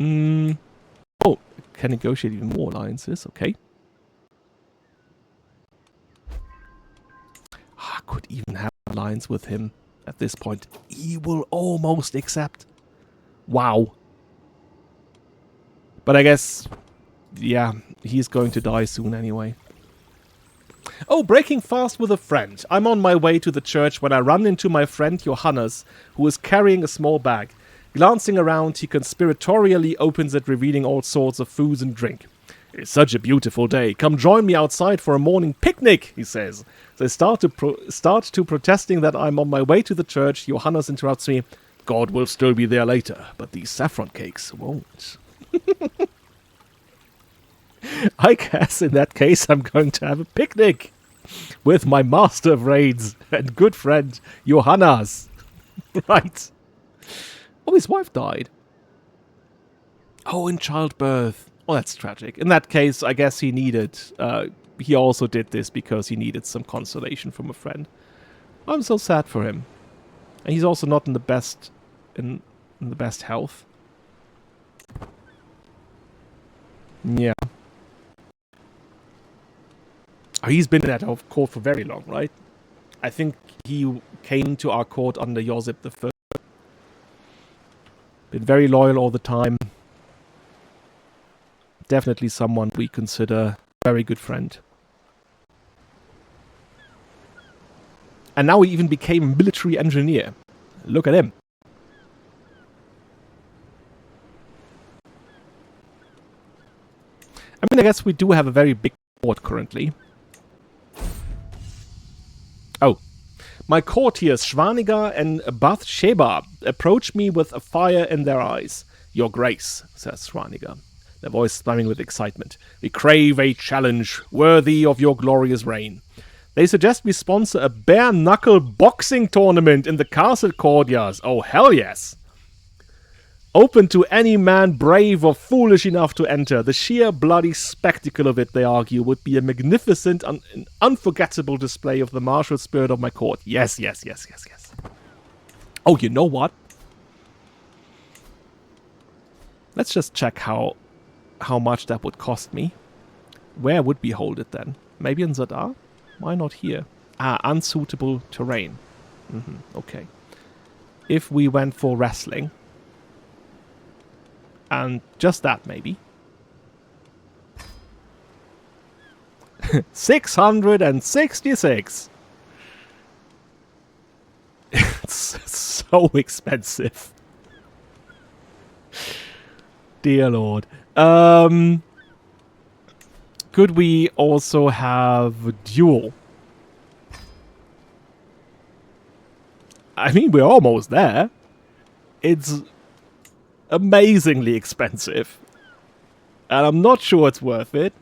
Oh, can negotiate even more alliances. Okay. Could even have alliance with him at this point. He will almost accept. Wow. But I guess, yeah, he's going to die soon anyway. Oh, breaking fast with a friend. I'm on my way to the church when I run into my friend Johannes, who is carrying a small bag. Glancing around, he conspiratorially opens it, revealing all sorts of foods and drink. It's such a beautiful day. Come join me outside for a morning picnic, he says. They start to protesting that I'm on my way to the church. Johannes interrupts me. God will still be there later, but these saffron cakes won't. I guess in that case I'm going to have a picnic with my master of raids and good friend Johannes. Right. Oh, his wife died. Oh, in childbirth. Oh, that's tragic. In that case, I guess he needed... he also did this because he needed some consolation from a friend. I'm so sad for him. And he's also not in the best... in the best health. Yeah. Oh, he's been at our court for very long, right? I think he came to our court under Josip I. Been very loyal all the time. Definitely someone we consider a very good friend. And now he even became a military engineer. Look at him. I mean, I guess we do have a very big court currently. Oh. My courtiers Schwaniger and Bathsheba approach me with a fire in their eyes. Your Grace, says Schwaniger, their voice thrumming with excitement. We crave a challenge worthy of your glorious reign. They suggest we sponsor a bare-knuckle boxing tournament in the castle courtyards. Oh, hell yes! Open to any man brave or foolish enough to enter. The sheer bloody spectacle of it, they argue, would be a magnificent and unforgettable display of the martial spirit of my court. Yes, yes, yes, yes, yes. Oh, you know what? Let's just check how much that would cost me. Where would we hold it then? Maybe in Zadar? Why not here? Ah, unsuitable terrain. Okay. If we went for wrestling... and just that, maybe. 666. It's so expensive. Dear Lord. Could we also have a duel? I mean, we're almost there. It's... amazingly expensive. And I'm not sure it's worth it.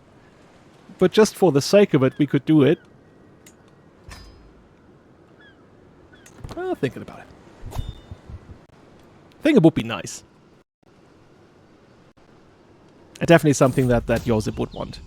But just for the sake of it, we could do it. Well, thinking about it. I think it would be nice. And definitely something that Josip would want.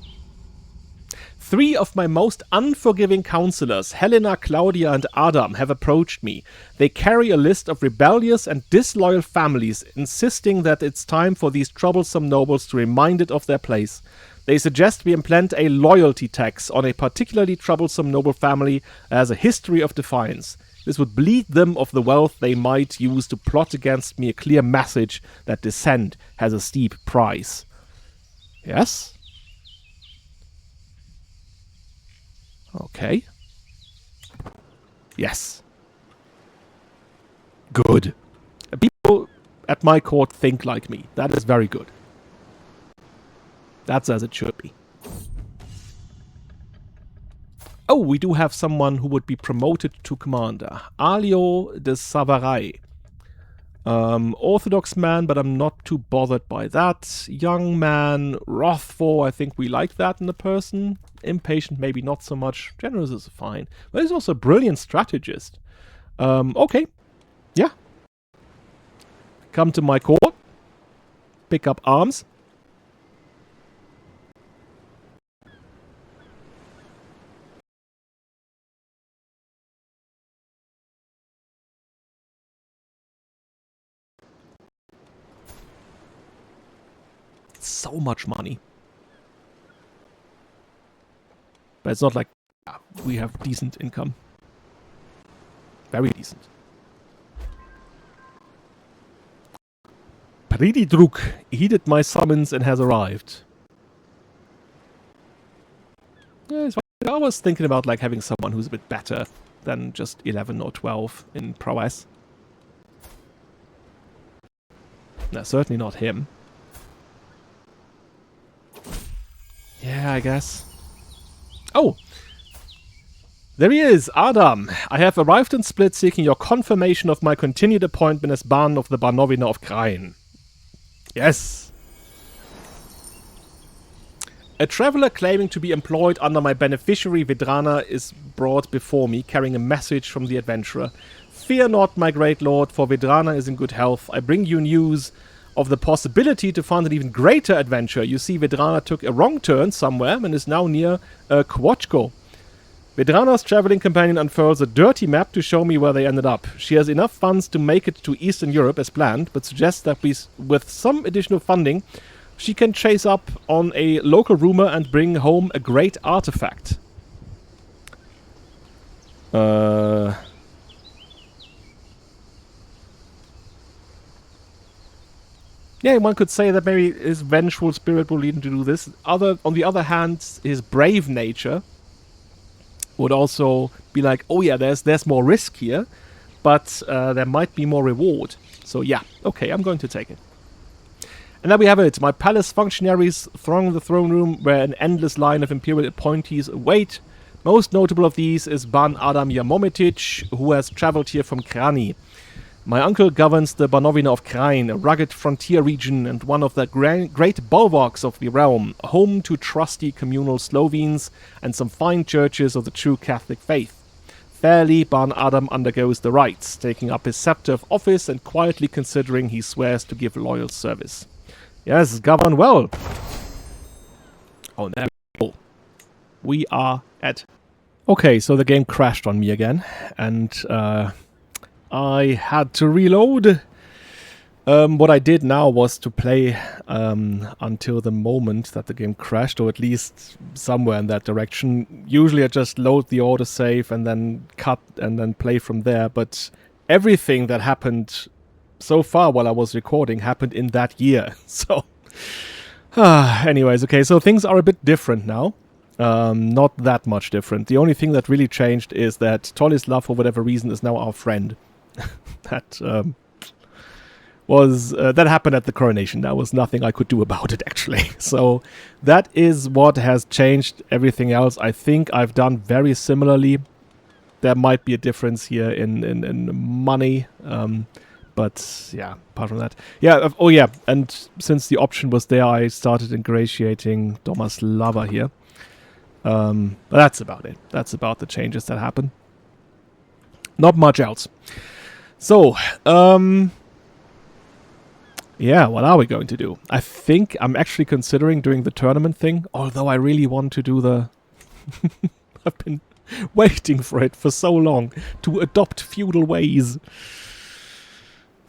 3 of my most unforgiving counselors, Helena, Claudia, and Adam, have approached me. They carry a list of rebellious and disloyal families, insisting that it's time for these troublesome nobles to be reminded of their place. They suggest we implant a loyalty tax on a particularly troublesome noble family that has a history of defiance. This would bleed them of the wealth they might use to plot against me, a clear message that dissent has a steep price. Yes? Okay. Yes. Good. People at my court think like me. That is very good. That's as it should be. Oh, we do have someone who would be promoted to commander. Alio de Savarai. Orthodox man, but I'm not too bothered by that. Young man, wrathful, I think we like that in a person. Impatient, maybe not so much. Generous is fine. But he's also a brilliant strategist. Okay. Yeah. Come to my court. Pick up arms. So much money. But it's not like we have decent income. Very decent. Prididruk heeded my summons and has arrived. Yeah, it's fine. I was thinking about like having someone who's a bit better than just 11 or 12 in prowess. No, certainly not him. Yeah, I guess. Oh! There he is, Adam. I have arrived in Split seeking your confirmation of my continued appointment as Ban of the Vojnomir of Kralj. Yes! A traveler claiming to be employed under my beneficiary Vedrana is brought before me, carrying a message from the adventurer. Fear not, my great lord, for Vedrana is in good health. I bring you news of the possibility to find an even greater adventure. You see, Vedrana took a wrong turn somewhere and is now near Kwochko. Vedrana's traveling companion unfurls a dirty map to show me where they ended up. She has enough funds to make it to Eastern Europe as planned, but suggests that with some additional funding, she can chase up on a local rumor and bring home a great artifact. Yeah, one could say that maybe his vengeful spirit will lead him to do this. On the other hand, his brave nature would also be like, oh yeah, there's more risk here, but there might be more reward. So yeah, okay, I'm going to take it. And there we have it. My palace functionaries throng the throne room where an endless line of imperial appointees await. Most notable of these is Ban Adam Yamomitic, who has traveled here from Krani. My uncle governs the Vojnomir of Kralj, a rugged frontier region and one of the great bulwarks of the realm, home to trusty communal Slovenes and some fine churches of the true Catholic faith. Fairly, Ban Adam undergoes the rites, taking up his scepter of office and quietly considering he swears to give loyal service. Yes, govern well. Oh, there we go. We are at... Okay, so the game crashed on me again, and I had to reload. What I did now was to play until the moment that the game crashed, or at least somewhere in that direction. Usually I just load the autosave and then cut and then play from there, but everything that happened so far while I was recording happened in that year. So, anyways, okay, so things are a bit different now. Not that much different. The only thing that really changed is that Tolislav, for whatever reason, is now our friend. That happened at the coronation. There was nothing I could do about it, actually. So that is what has changed. Everything else, I think I've done very similarly. There might be a difference here in money. But yeah, apart from that. Yeah, oh yeah, and since the option was there, I started ingratiating Domaslava here. But that's about it. That's about the changes that happen. Not much else. So, yeah, what are we going to do? I think I'm actually considering doing the tournament thing, although I really want to do the... I've been waiting for it for so long, to adopt feudal ways.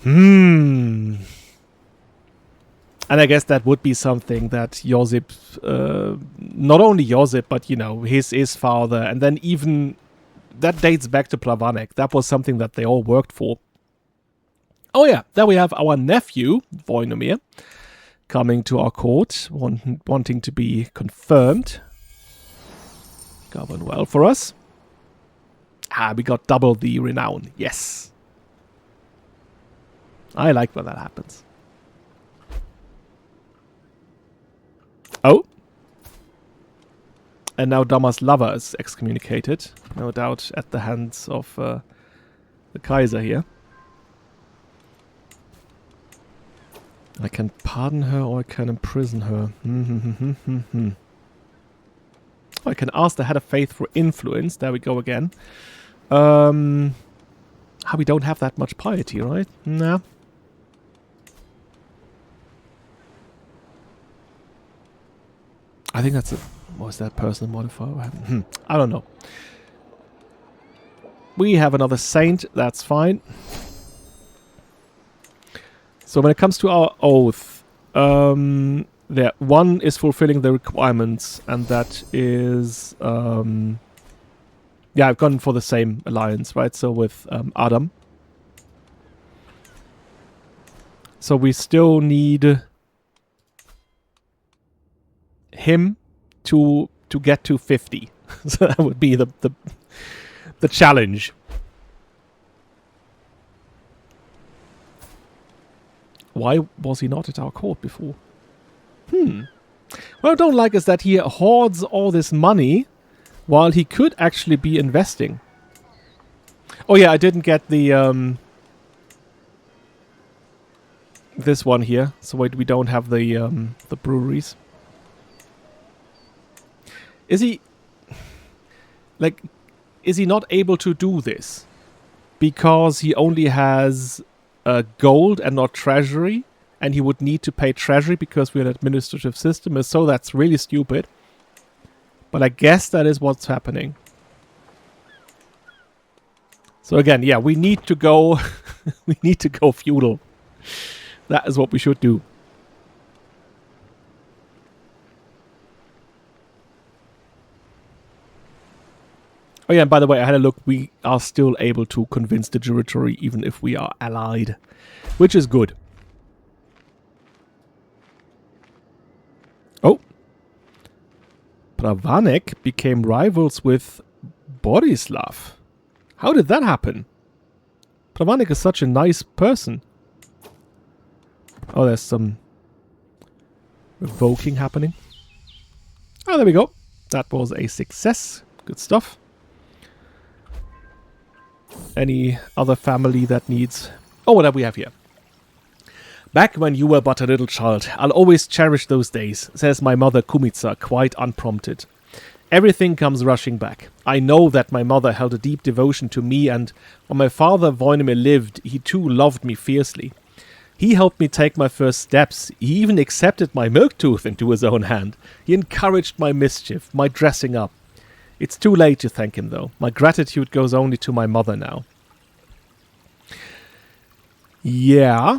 And I guess that would be something that Josip, not only Josip, but, you know, his father, and then even... That dates back to Plavanek. That was something that they all worked for. Oh yeah, there we have our nephew, Vojnomir, coming to our court, wanting to be confirmed. Govern well for us. We got double the renown. Yes. I like when that happens. Oh. And now Domaslava is excommunicated. No doubt at the hands of the Kaiser here. I can pardon her or I can imprison her. I can ask the head of faith for influence. There we go again. We don't have that much piety, right? Nah. I think that's a... Was that personal modifier? I don't know. We have another saint. That's fine. So when it comes to our oath, there one is fulfilling the requirements, and that is Yeah, I've gone for the same alliance, right? So with Adam. So we still need him to get to 50. So that would be the challenge. Why was he not at our court before? What I don't like is that he hoards all this money while he could actually be investing. Oh yeah, I didn't get the this one here, so we don't have the breweries. Is he not able to do this because he only has gold and not treasury, and he would need to pay treasury because we're an administrative system, so that's really stupid. But I guess that is what's happening. So again, yeah, we need to go we need to go feudal. That is what we should do. Oh yeah, and by the way, I had a look. We are still able to convince the jury even if we are allied, which is good. Oh. Pravanek became rivals with Borislav. How did that happen? Pravanek is such a nice person. Oh, there's some revoking happening. Oh, there we go. That was a success. Good stuff. Any other family that needs... Oh, what have we have here? Back when you were but a little child, I'll always cherish those days, says my mother Kumitsa, quite unprompted. Everything comes rushing back. I know that my mother held a deep devotion to me, and when my father Vojnomir lived, he too loved me fiercely. He helped me take my first steps. He even accepted my milk tooth into his own hand. He encouraged my mischief, my dressing up. It's too late to thank him, though. My gratitude goes only to my mother now. Yeah.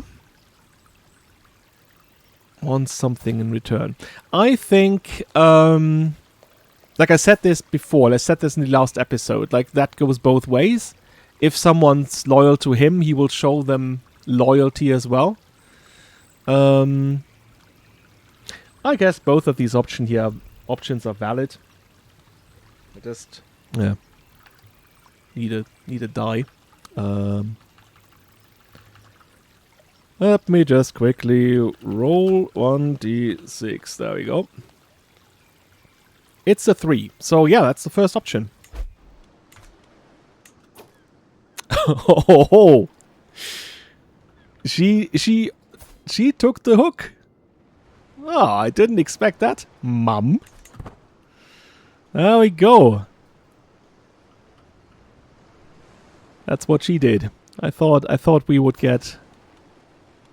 Want something in return. I think, like I said this before, I said this in the last episode, like that goes both ways. If someone's loyal to him, he will show them loyalty as well. I guess both of these options are valid. I just need a die. Let me just quickly roll 1d6. There we go. It's a 3. So yeah, that's the first option. Oh, she took the hook. Oh, I didn't expect that, Mum. There we go. That's what she did. I thought we would get...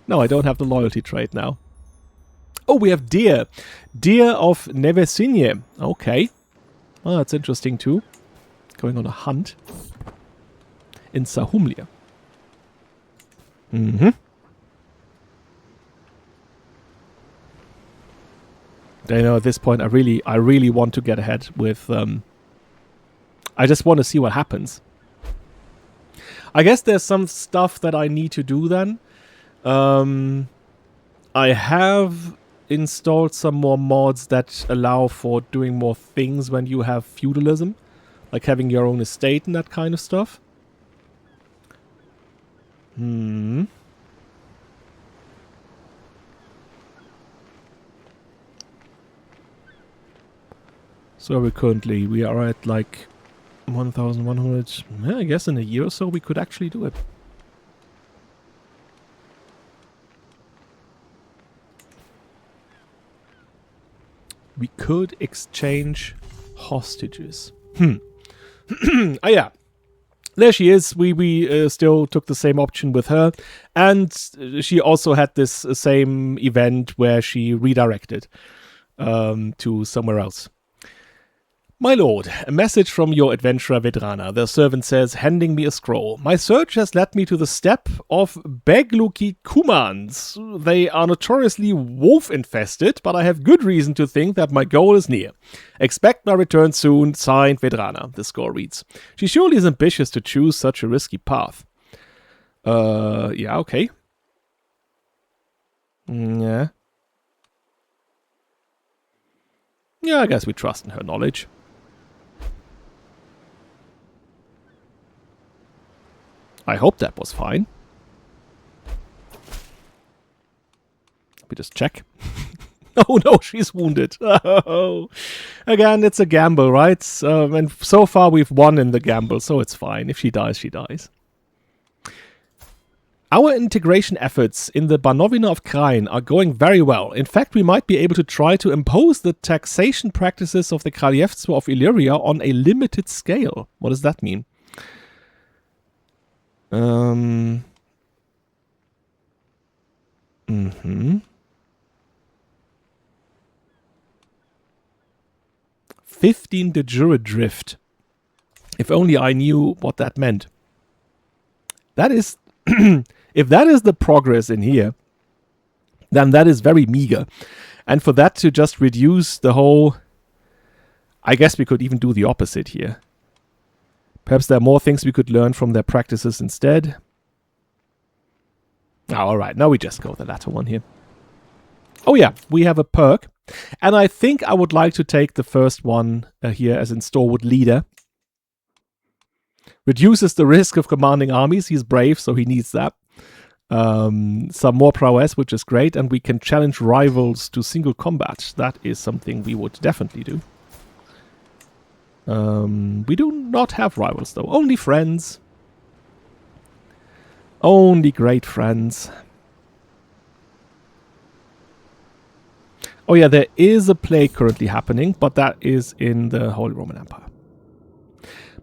No, I don't have the loyalty trait now. Oh, we have deer. Deer of Nevesinje. Okay. Oh, that's interesting too. Going on a hunt. In Sahumlia. Mm-hmm. I know at this point I really want to get ahead with I just want to see what happens. I guess there's some stuff that I need to do then. I have installed some more mods that allow for doing more things when you have feudalism, like having your own estate and that kind of stuff. So we are at like 1,100. Yeah, I guess in a year or so we could actually do it. We could exchange hostages. Ah, yeah. There she is. We still took the same option with her. And she also had this same event where she redirected to somewhere else. My lord, a message from your adventurer Vedrana. The servant says, handing me a scroll. My search has led me to the steppe of Begluki Kumans. They are notoriously wolf-infested, but I have good reason to think that my goal is near. Expect my return soon, signed Vedrana, the scroll reads. She surely is ambitious to choose such a risky path. Yeah, okay. Yeah. Yeah, I guess we trust in her knowledge. I hope that was fine. Let me just check. Oh no, she's wounded. Oh. Again, it's a gamble, right? And so far we've won in the gamble, so it's fine. If she dies, she dies. Our integration efforts in the Banovina of Kralj are going very well. In fact, we might be able to try to impose the taxation practices of the Kraljevstvo of Illyria on a limited scale. What does that mean? 15 de jure drift. If only I knew what that meant. That is, if that is the progress in here, then that is very meager. And for that to just reduce the whole, I guess we could even do the opposite here. Perhaps there are more things we could learn from their practices instead. Oh, alright, now we just go the latter one here. Oh yeah, we have a perk. And I think I would like to take the first one here as in Stalwart Leader. Reduces the risk of commanding armies. He's brave, so he needs that. Some more prowess, which is great. And we can challenge rivals to single combat. That is something we would definitely do. We do not have rivals, though. Only friends. Only great friends. Oh yeah, there is a plague currently happening, but that is in the Holy Roman Empire.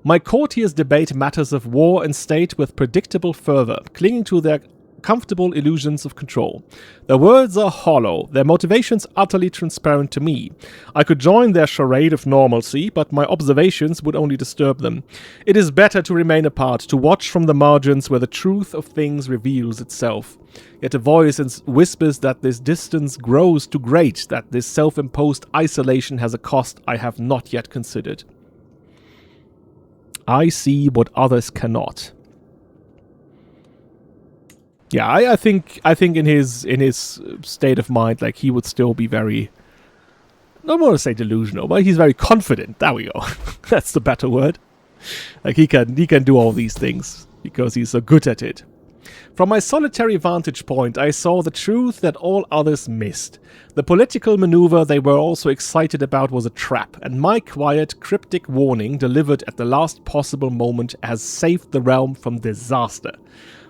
My courtiers debate matters of war and state with predictable fervor, clinging to their comfortable illusions of control. Their words are hollow, their motivations utterly transparent to me. I could join their charade of normalcy, but my observations would only disturb them. It is better to remain apart, to watch from the margins where the truth of things reveals itself. Yet a voice whispers that this distance grows too great, that this self-imposed isolation has a cost I have not yet considered. I see what others cannot. Yeah, I think in his state of mind, like, he would still be very, I don't want to say delusional, but he's very confident. There we go. That's the better word. Like, he can do all these things because he's so good at it. From my solitary vantage point, I saw the truth that all others missed. The political maneuver they were also excited about was a trap, and my quiet, cryptic warning delivered at the last possible moment has saved the realm from disaster.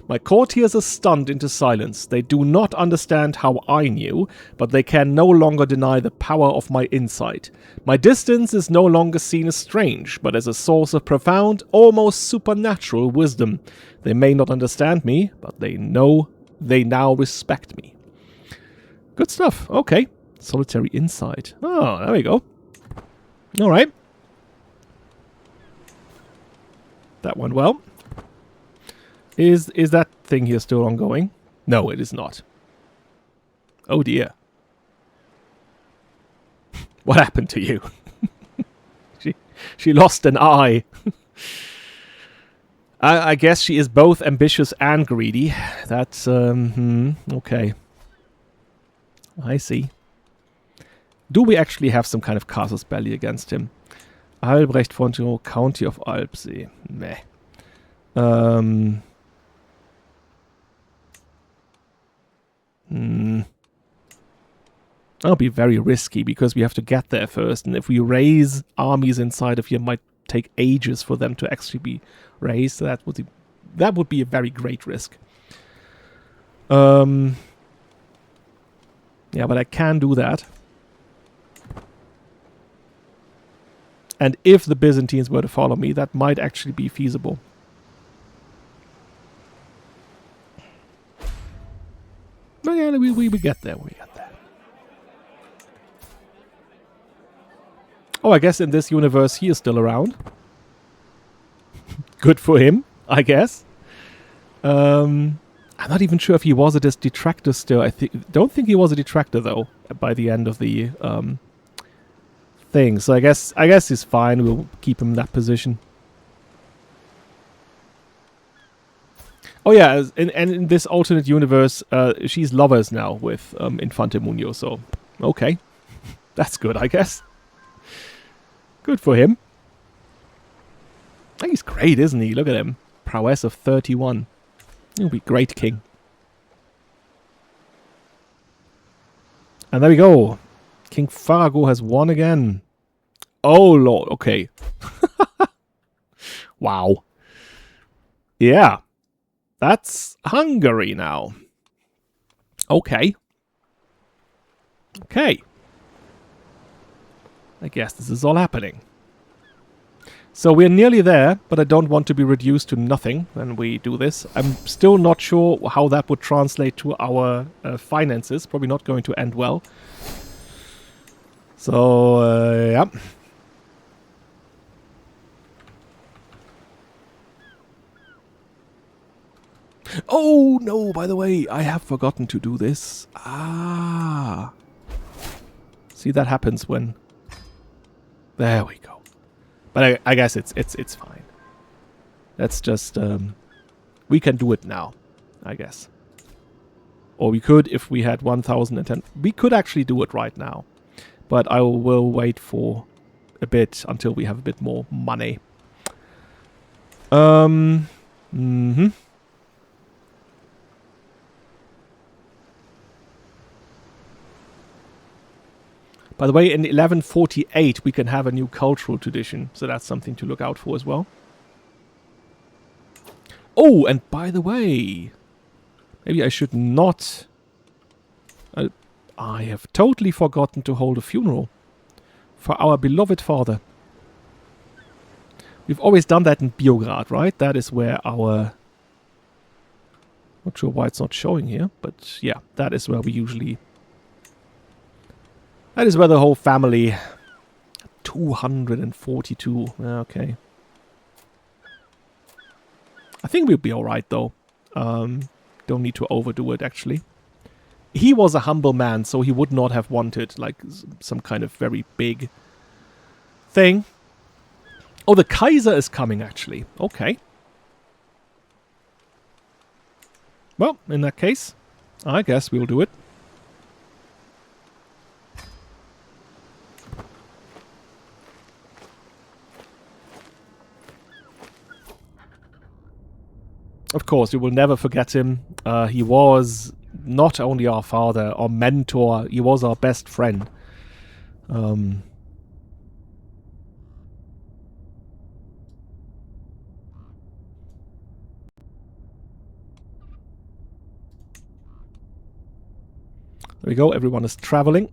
My courtiers are stunned into silence. They do not understand how I knew, but they can no longer deny the power of my insight. My distance is no longer seen as strange, but as a source of profound, almost supernatural wisdom. They may not understand me, but they know they now respect me. Good stuff. Okay. Solitary insight. Oh, there we go. Alright. That went well. Is that thing here still ongoing? No, it is not. Oh dear. What happened to you? She lost an eye. I guess she is both ambitious and greedy. That's, okay. I see. Do we actually have some kind of casus belli against him? Albrecht von Tirol, County of Alpsee. Meh. That'll be very risky because we have to get there first, and if we raise armies inside of here, it might take ages for them to actually be raised. So that would be a very great risk. Yeah, but I can do that. And if the Byzantines were to follow me, that might actually be feasible. But yeah, we get there. We get there. Oh, I guess in this universe he is still around. Good for him, I guess. I'm not even sure if he was a detractor still. Don't think he was a detractor though by the end of the thing. So I guess he's fine. We'll keep him in that position. Oh yeah, and in this alternate universe, she's lovers now with Infante Munio. So okay, that's good, I guess. Good for him. He's great, isn't he? Look at him. Prowess of 31. He'll be great king. And there we go. King Farago has won again. Oh, Lord. Okay. Wow. Yeah. That's Hungary now. Okay. Okay. I guess this is all happening. So we're nearly there, but I don't want to be reduced to nothing when we do this. I'm still not sure how that would translate to our finances. Probably not going to end well. So, yeah. Oh, no, by the way, I have forgotten to do this. Ah. See, that happens when... There we go. But I guess it's fine. That's just... we can do it now, I guess. Or we could if we had 1,010. We could actually do it right now. But I will wait for a bit until we have a bit more money. Mm-hmm. By the way, in 1148 we can have a new cultural tradition, so that's something to look out for as well. Oh, and by the way, maybe I should not... I have totally forgotten to hold a funeral for our beloved father. We've always done that in Biograd, right? That is where our... Not sure why it's not showing here, but yeah, that is where we usually... That is where the whole family... 242. Okay. I think we'll be alright, though. Don't need to overdo it, actually. He was a humble man, so he would not have wanted, like, some kind of very big thing. Oh, the Kaiser is coming, actually. Okay. Well, in that case, I guess we'll do it. Of course, we will never forget him. He was not only our father, our mentor, he was our best friend. There we go, everyone is traveling.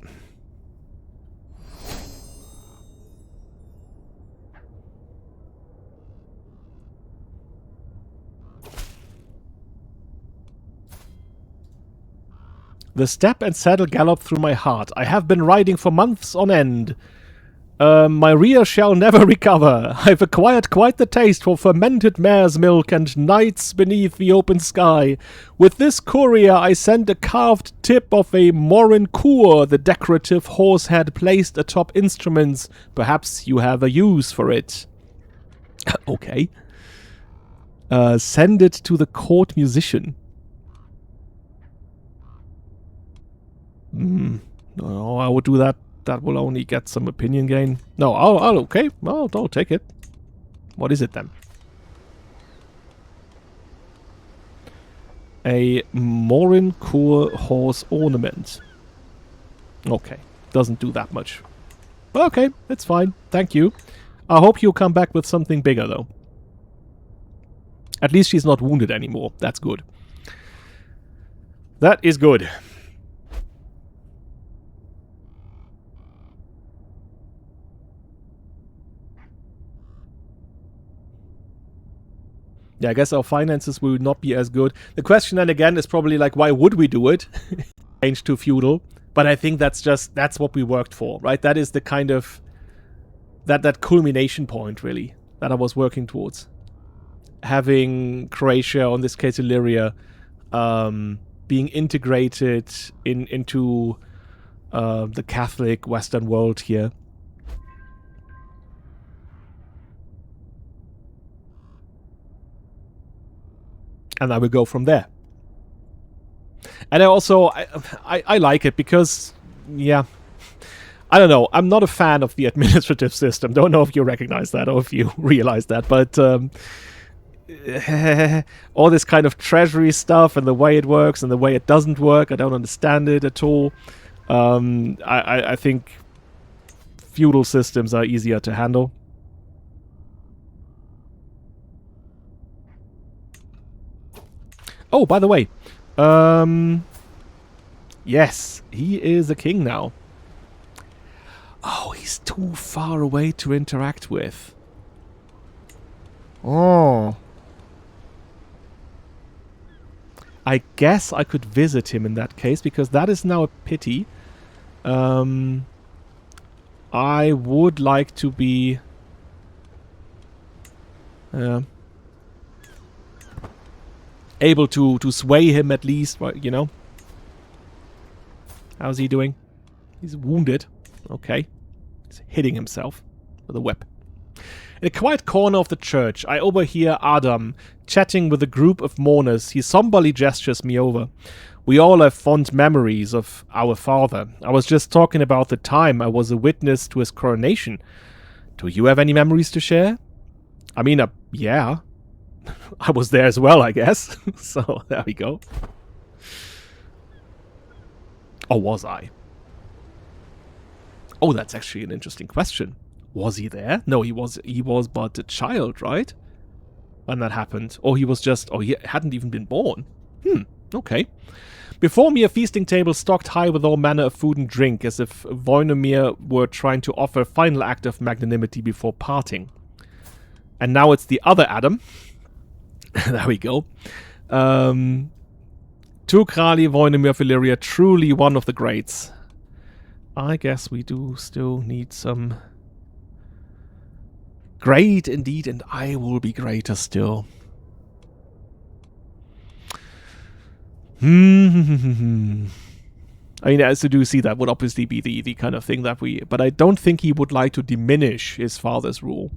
The step and saddle gallop through my heart. I have been riding for months on end. My rear shall never recover. I've acquired quite the taste for fermented mare's milk and nights beneath the open sky. With this courier I send a carved tip of a morin-cour, the decorative horse head placed atop instruments. Perhaps you have a use for it. Okay. Send it to the court musician. No, I would do that. That will only get some opinion gain. No, I'll okay. Well, I'll take it. What is it then? A morin-cour horse ornament. Okay, doesn't do that much. Okay, it's fine. Thank you. I hope you'll come back with something bigger, though. At least she's not wounded anymore. That's good. That is good. Yeah, I guess our finances will not be as good. The question then again is probably like, why would we do it? Change to feudal. But I think that's what we worked for, right? That is the kind of that culmination point, really, that I was working towards. Having Croatia, or in this case Illyria, being integrated into the Catholic Western world here. And I will go from there. And I also, I like it because, yeah, I don't know, I'm not a fan of the administrative system. Don't know if you recognize that or if you realize that, but all this kind of treasury stuff and the way it works and the way it doesn't work, I don't understand it at all. I think feudal systems are easier to handle. Oh, by the way, yes, he is a king now. Oh, he's too far away to interact with. Oh. I guess I could visit him in that case, because that is now a pity. I would like to be... able to sway him at least, you know. How's he doing? He's wounded. Okay. He's hitting himself with a whip. In a quiet corner of the church, I overhear Adam chatting with a group of mourners. He somberly gestures me over. We all have fond memories of our father. I was just talking about the time I was a witness to his coronation. Do you have any memories to share? I mean, yeah. I was there as well, I guess. So, there we go. Or was I? Oh, that's actually an interesting question. Was he there? No, he was but a child, right? When that happened. Or he was just... Oh, he hadn't even been born. Okay. Before me, a feasting table stocked high with all manner of food and drink, as if Vojnomir were trying to offer a final act of magnanimity before parting. And now it's the other Adam. There we go. To Kralj Vojnomir of Illyria, truly one of the greats. I guess we do still need some... Great indeed, and I will be greater still. I mean, as you do see, that would obviously be the kind of thing that we... But I don't think he would like to diminish his father's rule.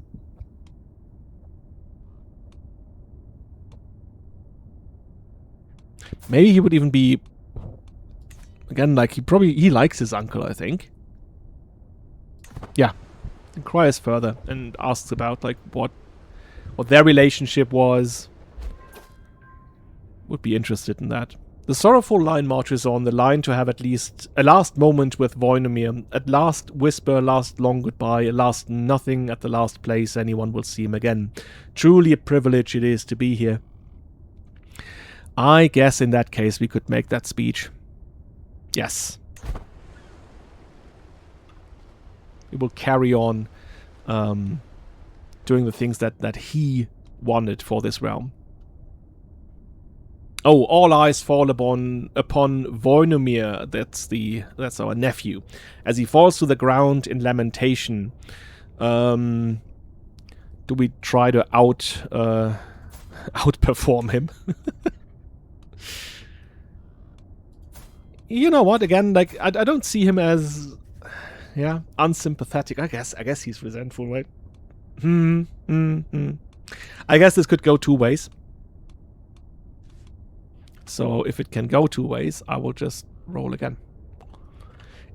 Maybe he would even be... Again, like, he likes his uncle, I think. Yeah. Inquires further and asks about, like, what their relationship was. Would be interested in that. The sorrowful line marches on, the line to have at least a last moment with Vojnomir, at last whisper, last long goodbye, a last nothing at the last place anyone will see him again. Truly a privilege it is to be here. I guess in that case we could make that speech. Yes. We will carry on doing the things that he wanted for this realm. Oh, all eyes fall upon Vojnomir, that's our nephew, as he falls to the ground in lamentation. Do we try to outperform him? You know what? Again, like I don't see him as, yeah, unsympathetic. I guess he's resentful, right? I guess this could go two ways. So if it can go two ways, I will just roll again.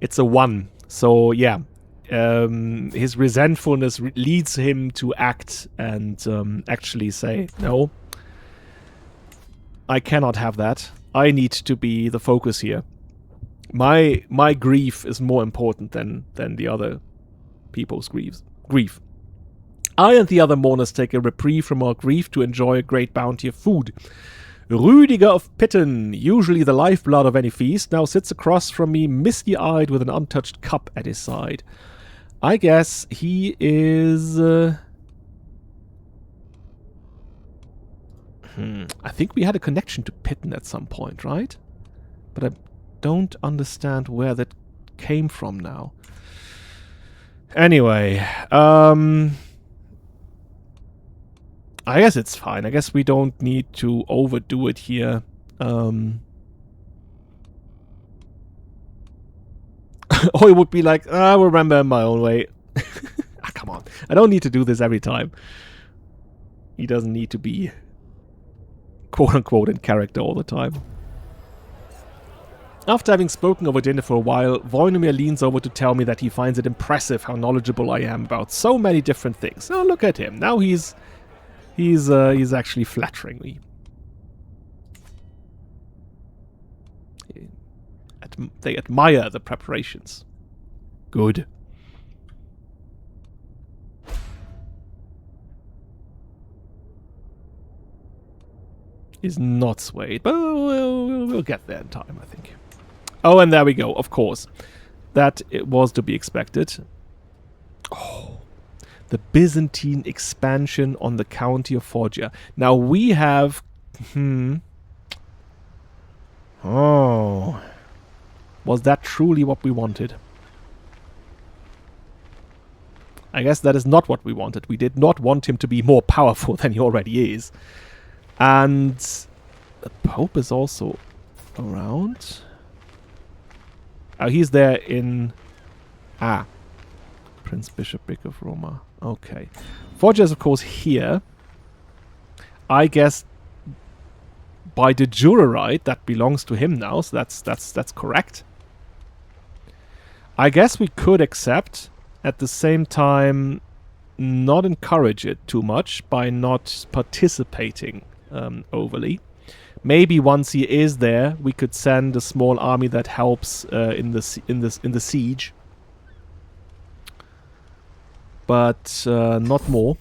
It's a 1. So yeah, his resentfulness leads him to act and actually say, no, I cannot have that. I need to be the focus here. My grief is more important than the other people's grief. I and the other mourners take a reprieve from our grief to enjoy a great bounty of food. Rüdiger of Pitten, usually the lifeblood of any feast, now sits across from me misty-eyed with an untouched cup at his side. I guess he is... I think we had a connection to Pitten at some point, right? But I don't understand where that came from now. Anyway, I guess it's fine. I guess we don't need to overdo it here. Or it would be like, I remember in my own way. Come on. I don't need to do this every time. He doesn't need to be quote-unquote in character all the time. After having spoken over dinner for a while, Vojnomir leans over to tell me that he finds it impressive how knowledgeable I am about so many different things. Oh, look at him. Now he's actually flattering me. They admire the preparations. Good. Is not swayed, but we'll get there in time, I think. Oh, and there we go, of course. That it was to be expected. Oh, the Byzantine expansion on the county of Foggia. Now we have... Oh. Was that truly what we wanted? I guess that is not what we wanted. We did not want him to be more powerful than he already is. And the Pope is also around. Oh, he's there in... Prince Bishopric of Roma. Okay. Foggia is, of course, here. I guess by de jure right, that belongs to him now, so that's correct. I guess we could accept, at the same time, not encourage it too much by not participating overly. Maybe once he is there, we could send a small army that helps in the siege, but not more.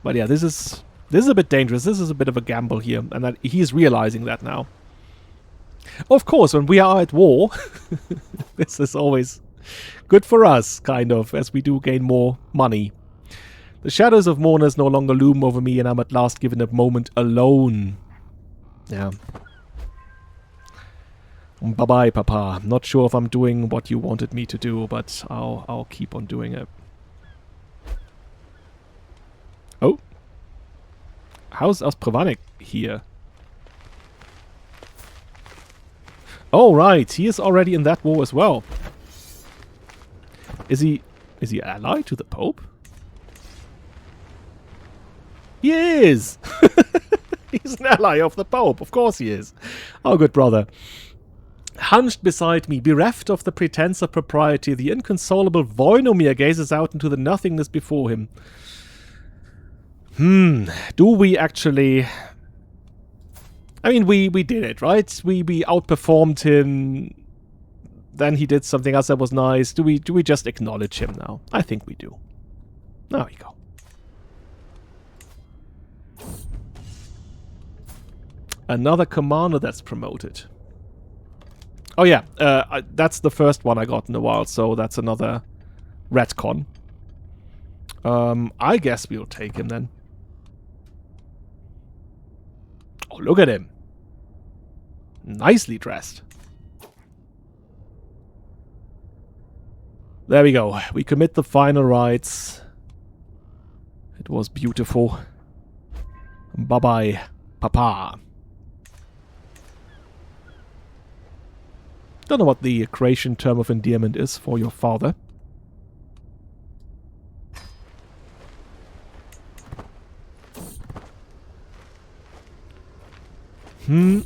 But yeah, this is a bit dangerous. This is a bit of a gamble here, and that he's realizing that now. Of course, when we are at war, this is always good for us, kind of, as we do gain more money. The shadows of mourners no longer loom over me, and I'm at last given a moment alone. Yeah. Bye-bye, Papa. Not sure if I'm doing what you wanted me to do, but I'll keep on doing it. Oh. How's Ospravanik here? Oh, right. He is already in that war as well. Is he allied to the Pope? He is! He's an ally of the Pope. Of course he is. Oh, good brother. Hunched beside me, bereft of the pretense of propriety, the inconsolable Vojnomir gazes out into the nothingness before him. Do we actually... I mean, we did it, right? We outperformed him. Then he did something else that was nice. Do we just acknowledge him now? I think we do. There we go. Another commander that's promoted. Oh yeah, that's the first one I got in a while, so that's another retcon. I guess we'll take him then. Oh, look at him. Nicely dressed. There we go. We commit the final rites. It was beautiful. Bye-bye, Papa. Don't know what the Croatian term of endearment is for your father. Oh,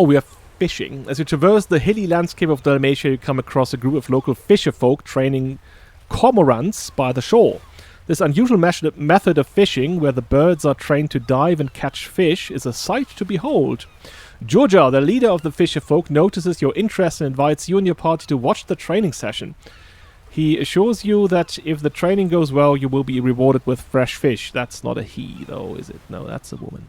we are fishing. As you traverse the hilly landscape of Dalmatia, you come across a group of local fisher folk training cormorants by the shore. This unusual method of fishing, where the birds are trained to dive and catch fish, is a sight to behold. Georgia, the leader of the fisher folk, notices your interest and invites you and your party to watch the training session. He assures you that if the training goes well, you will be rewarded with fresh fish. That's not a he, though, is it? No, that's a woman.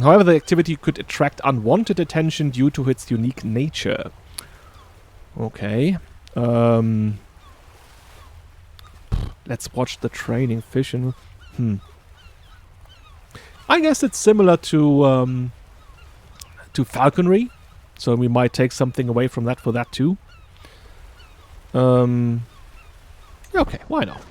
However, the activity could attract unwanted attention due to its unique nature. Okay. Let's watch the training fishing. I guess it's similar to falconry. So we might take something away from that for that too. Okay, why not?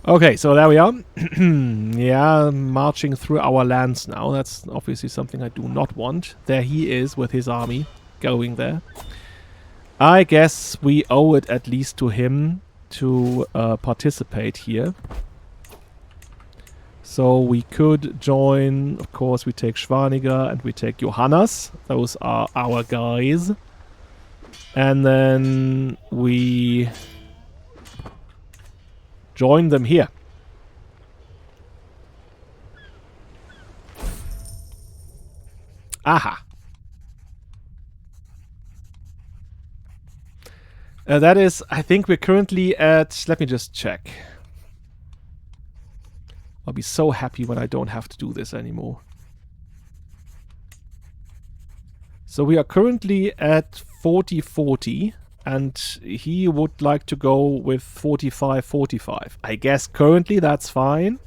Okay, so there we are. Yeah, marching through our lands now. That's obviously something I do not want. There he is with his army going there. I guess we owe it at least to him to participate here. So we could join, of course, we take Schwaniger and we take Johannes. Those are our guys. And then we join them here. Aha. That is, I think we're currently at, let me just check. I'll be so happy when I don't have to do this anymore. So we are currently at 40-40, and he would like to go with 45-45. I guess currently that's fine.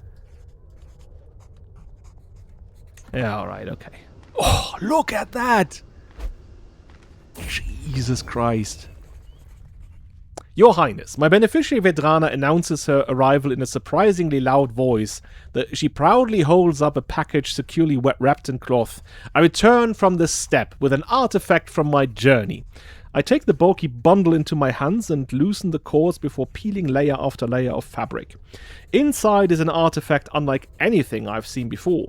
Yeah, alright, okay. Oh, look at that! Jesus Christ. Your Highness, my beneficiary Vedrana announces her arrival in a surprisingly loud voice. She proudly holds up a package securely wrapped in cloth. I return from this step with an artifact from my journey. I take the bulky bundle into my hands and loosen the cords before peeling layer after layer of fabric. Inside is an artifact unlike anything I've seen before.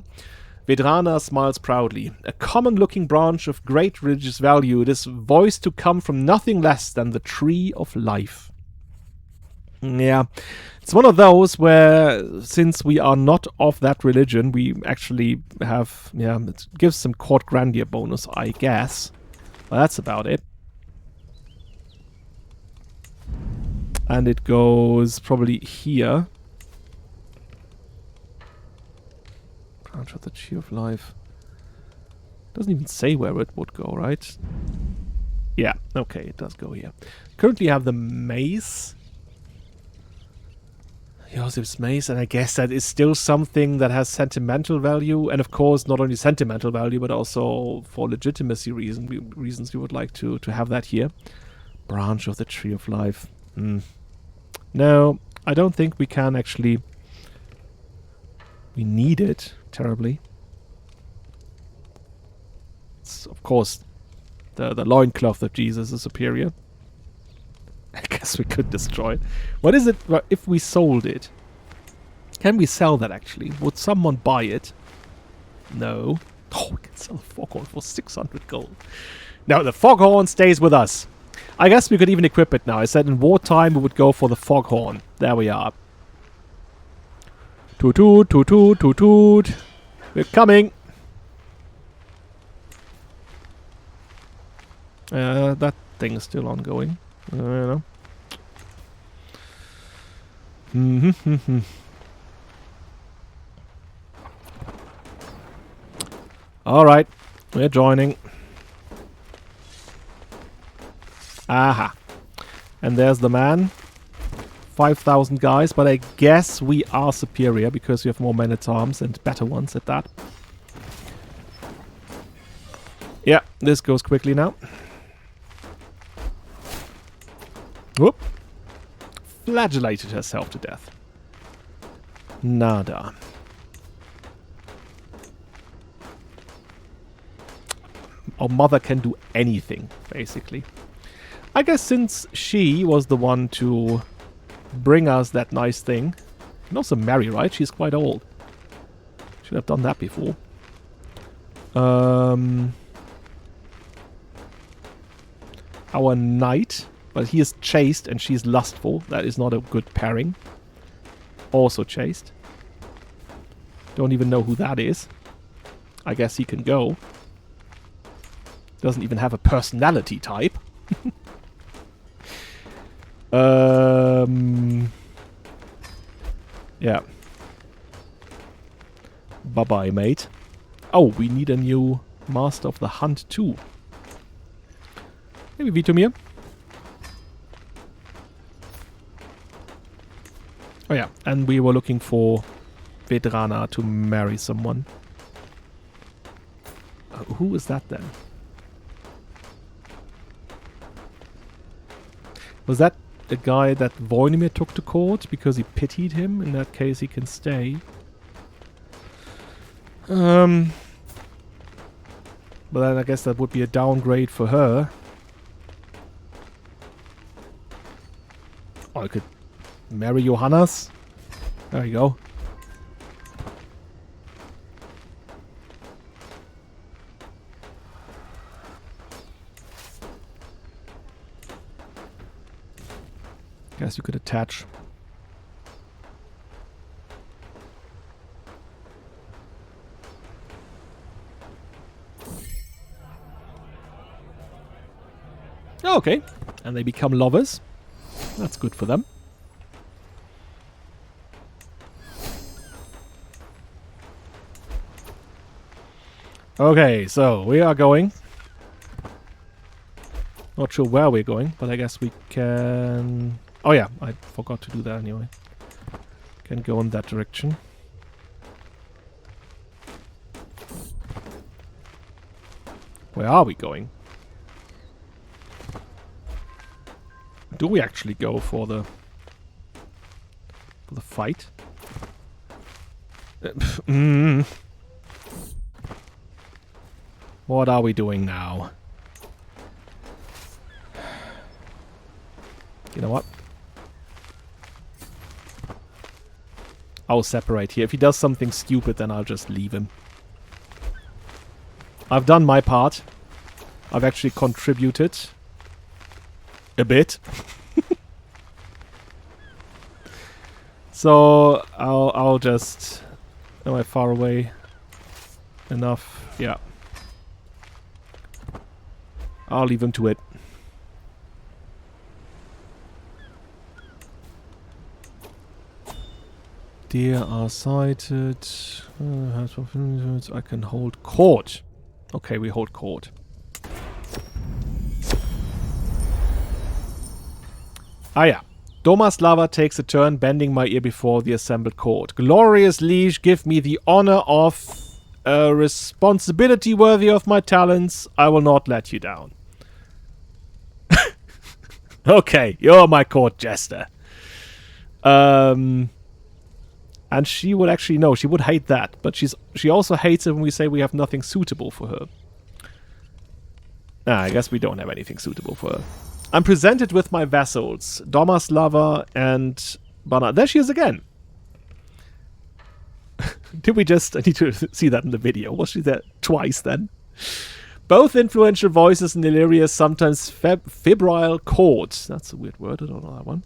Vedrana smiles proudly. A common-looking branch of great religious value, it is voiced to come from nothing less than the Tree of Life. Yeah, it's one of those where, since we are not of that religion, we actually have, yeah, it gives some court grandeur bonus, I guess. But that's about it. And it goes probably here. Branch of the Tree of Life. Doesn't even say where it would go, right? Yeah, okay, it does go here. Currently have the mace. Josip's mace, and I guess that is still something that has sentimental value, and of course not only sentimental value, but also for legitimacy reasons we would like to have that here. Branch of the Tree of Life. No, I don't think we can actually... We need it terribly. It's, of course, the loincloth of Jesus is superior. I guess we could destroy it. What is it if we sold it? Can we sell that actually? Would someone buy it? No. Oh, we can sell the foghorn for 600 gold. No, the foghorn stays with us. I guess we could even equip it now. I said in wartime we would go for the foghorn. There we are. Toot toot, toot toot, toot toot. We're coming. That thing is still ongoing. I don't know. Alright, we're joining. Aha. And there's the man. 5,000 guys, but I guess we are superior because we have more men-at-arms and better ones at that. Yeah, this goes quickly now. Whoop. Flagellated herself to death. Nada. Our mother can do anything, basically. I guess since she was the one to bring us that nice thing. And also marry, right? She's quite old. Should have done that before. Our knight. But he is chaste and she's lustful. That is not a good pairing. Also chaste. Don't even know who that is. I guess he can go. Doesn't even have a personality type. Yeah. Bye-bye, mate. Oh, we need a new Master of the Hunt too. Maybe Vojnomir. Oh yeah, and we were looking for Vedrana to marry someone. who is that then? Was that the guy that Vojnomir took to court because he pitied him? In that case, he can stay. But then I guess that would be a downgrade for her. Or I could marry Johannes. There you go. Guess you could attach. Okay, and they become lovers. That's good for them. Okay, so we are going. Not sure where we're going, but I guess we can... Oh yeah, I forgot to do that anyway. Can go in that direction. Where are we going? Do we actually go for the fight? What are we doing now? You know what? I'll separate here. If he does something stupid, then I'll just leave him. I've done my part. I've actually contributed a bit. So I'll just... Am I far away enough? Yeah. I'll leave him to it. Deer are sighted. I can hold court. Okay, we hold court. Ah yeah. Domaslava takes a turn, bending my ear before the assembled court. Glorious liege, give me the honor of a responsibility worthy of my talents. I will not let you down. Okay, you're my court jester. And she would actually know. She would hate that, but she also hates it when we say we have nothing suitable for her. I guess we don't have anything suitable for her. I'm presented with my vassals, Domaslava and Bana. There she is again. Did we just... I need to see that in the video. Was she there twice then? Both influential voices in Illyria's sometimes febrile court. That's a weird word. I don't know that one.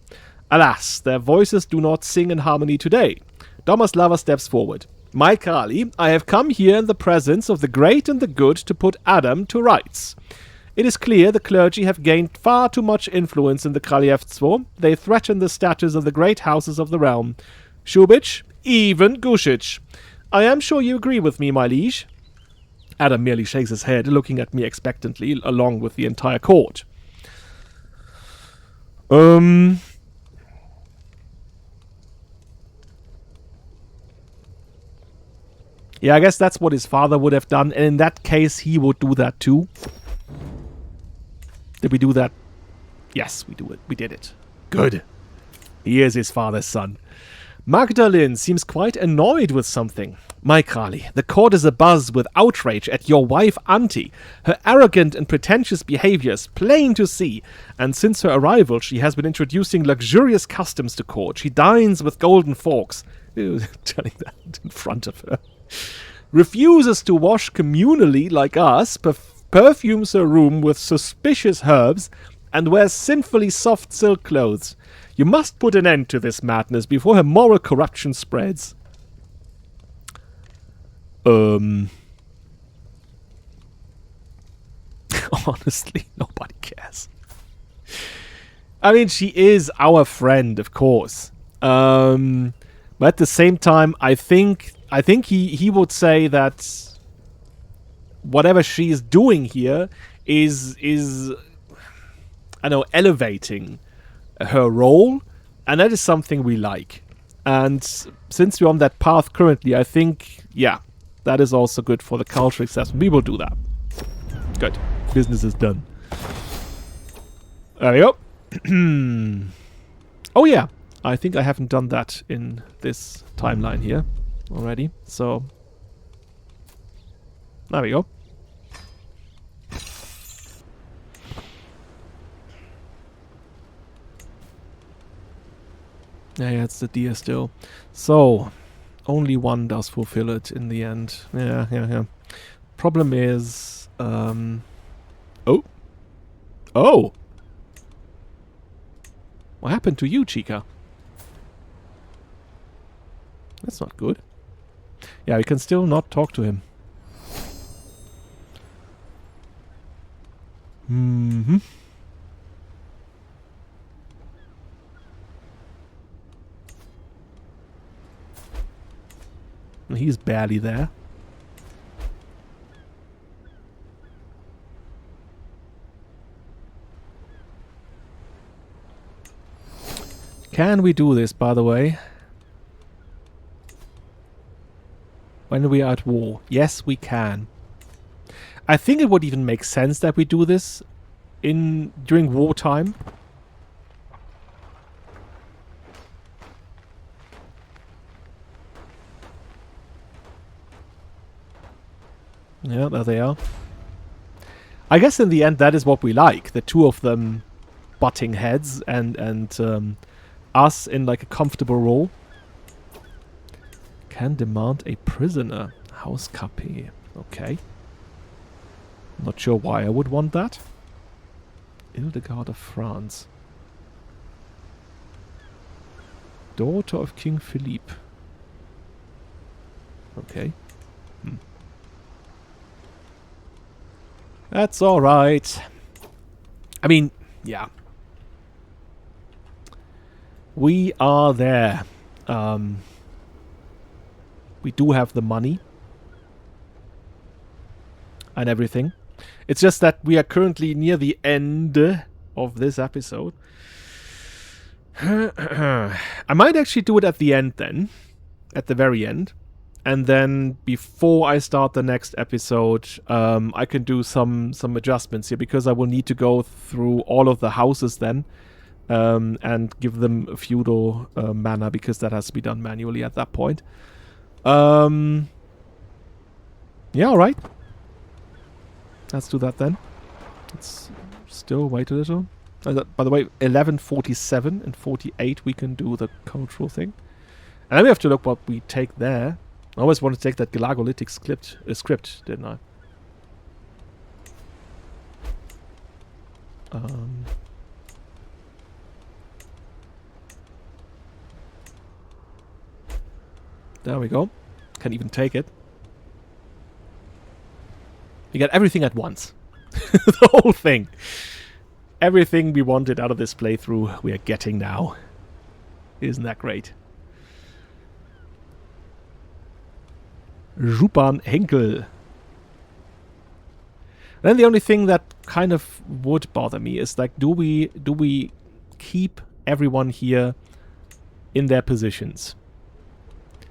Alas, their voices do not sing in harmony today. Domaslava steps forward. My Kralj, I have come here in the presence of the great and the good to put Adam to rights. It is clear the clergy have gained far too much influence in the Kraljevstvo. They threaten the status of the great houses of the realm. Shubich, even Gushich. I am sure you agree with me, my liege. Adam merely shakes his head, looking at me expectantly, along with the entire court. Yeah, I guess that's what his father would have done, and in that case, he would do that too. Did we do that? Yes, we do it. We did it. Good. He is his father's son. Magdalene seems quite annoyed with something. My Kralj, the court is abuzz with outrage at your wife Auntie. Her arrogant and pretentious behavior is plain to see, and since her arrival she has been introducing luxurious customs to court. She dines with golden forks. Telling that in front of her. Refuses to wash communally like us, perfumes her room with suspicious herbs, and wears sinfully soft silk clothes. You must put an end to this madness before her moral corruption spreads. Honestly, nobody cares. I mean, she is our friend, of course. But at the same time, I think he would say that whatever she is doing here is I know, elevating her role, and that is something we like. And since we're on that path currently, I think, yeah, that is also good for the cultural success. We will do that. Good. Business is done. There we go. Oh yeah, I think I haven't done that in this timeline here already. So, there we go. Yeah, it's the deer still. So, only one does fulfill it in the end. Yeah. Problem is, oh. What happened to you, Chica? That's not good. Yeah, we can still not talk to him. Mm-hmm. He's barely there. Can we do this, by the way? When we are at war? Yes, we can. I think it would even make sense that we do this during wartime. Yeah, there they are. I guess in the end that is what we like. The two of them butting heads and us in like a comfortable role. Can demand a prisoner. House Capet. Okay. Not sure why I would want that. Hildegard of France. Daughter of King Philippe. Okay. That's alright. I mean, yeah. We are there. We do have the money. And everything. It's just that we are currently near the end of this episode. I might actually do it at the end then. At the very end. And then before I start the next episode, I can do some adjustments here. Because I will need to go through all of the houses then. And give them a feudal manner. Because that has to be done manually at that point. Yeah, alright. Let's do that then. Let's still wait a little. By the way, 1147 and 48 we can do the cultural thing. And then we have to look what we take there. I always want to take that Glagolitic script, didn't I? There we go. Can even take it. We get everything at once. The whole thing. Everything we wanted out of this playthrough, we are getting now. Isn't that great? Jupan Henkel. Then the only thing that kind of would bother me is like, do we keep everyone here in their positions?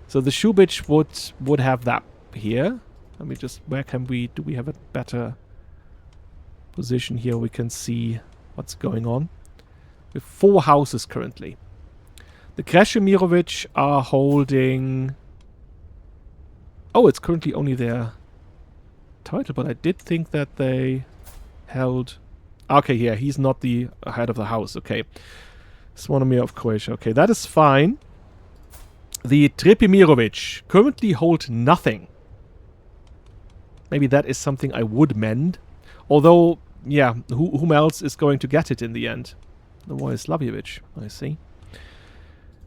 So the Shubich would have that here. Let me just, do we have a better position here? We can see what's going on. We have 4 houses currently. The Trpimirović are holding... Oh, it's currently only their title, but I did think that they held... Okay, yeah, he's not the head of the house. Okay. Vojnomir of Croatia. Okay, that is fine. The Trpimirović currently hold nothing. Maybe that is something I would mend. Although, yeah, whom else is going to get it in the end? The Vojnomir, I see.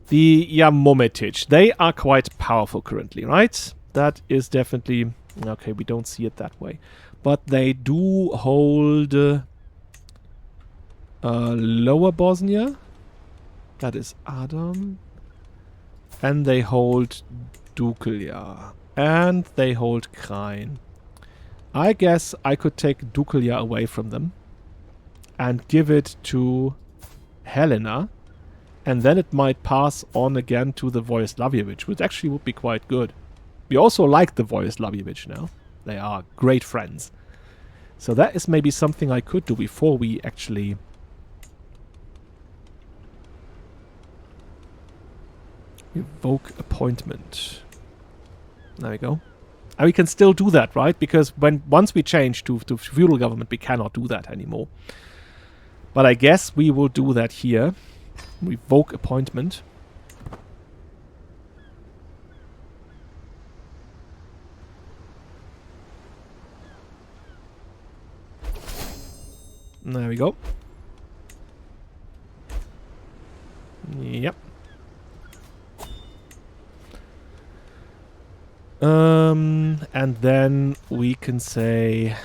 The Yamometic. They are quite powerful currently, right? That is definitely... Okay, we don't see it that way. But they do hold... Lower Bosnia. That is Adam. And they hold Duklja. And they hold Kralj. I guess I could take Duklja away from them. And give it to Helena. And then it might pass on again to the Vojnomir, which actually would be quite good. We also like the Vojnomir now. They are great friends. So that is maybe something I could do before we actually... Revoke appointment. There we go. And we can still do that, right? Because once we change to feudal government, we cannot do that anymore. But I guess we will do that here. Revoke appointment. There we go. Yep. And then we can say...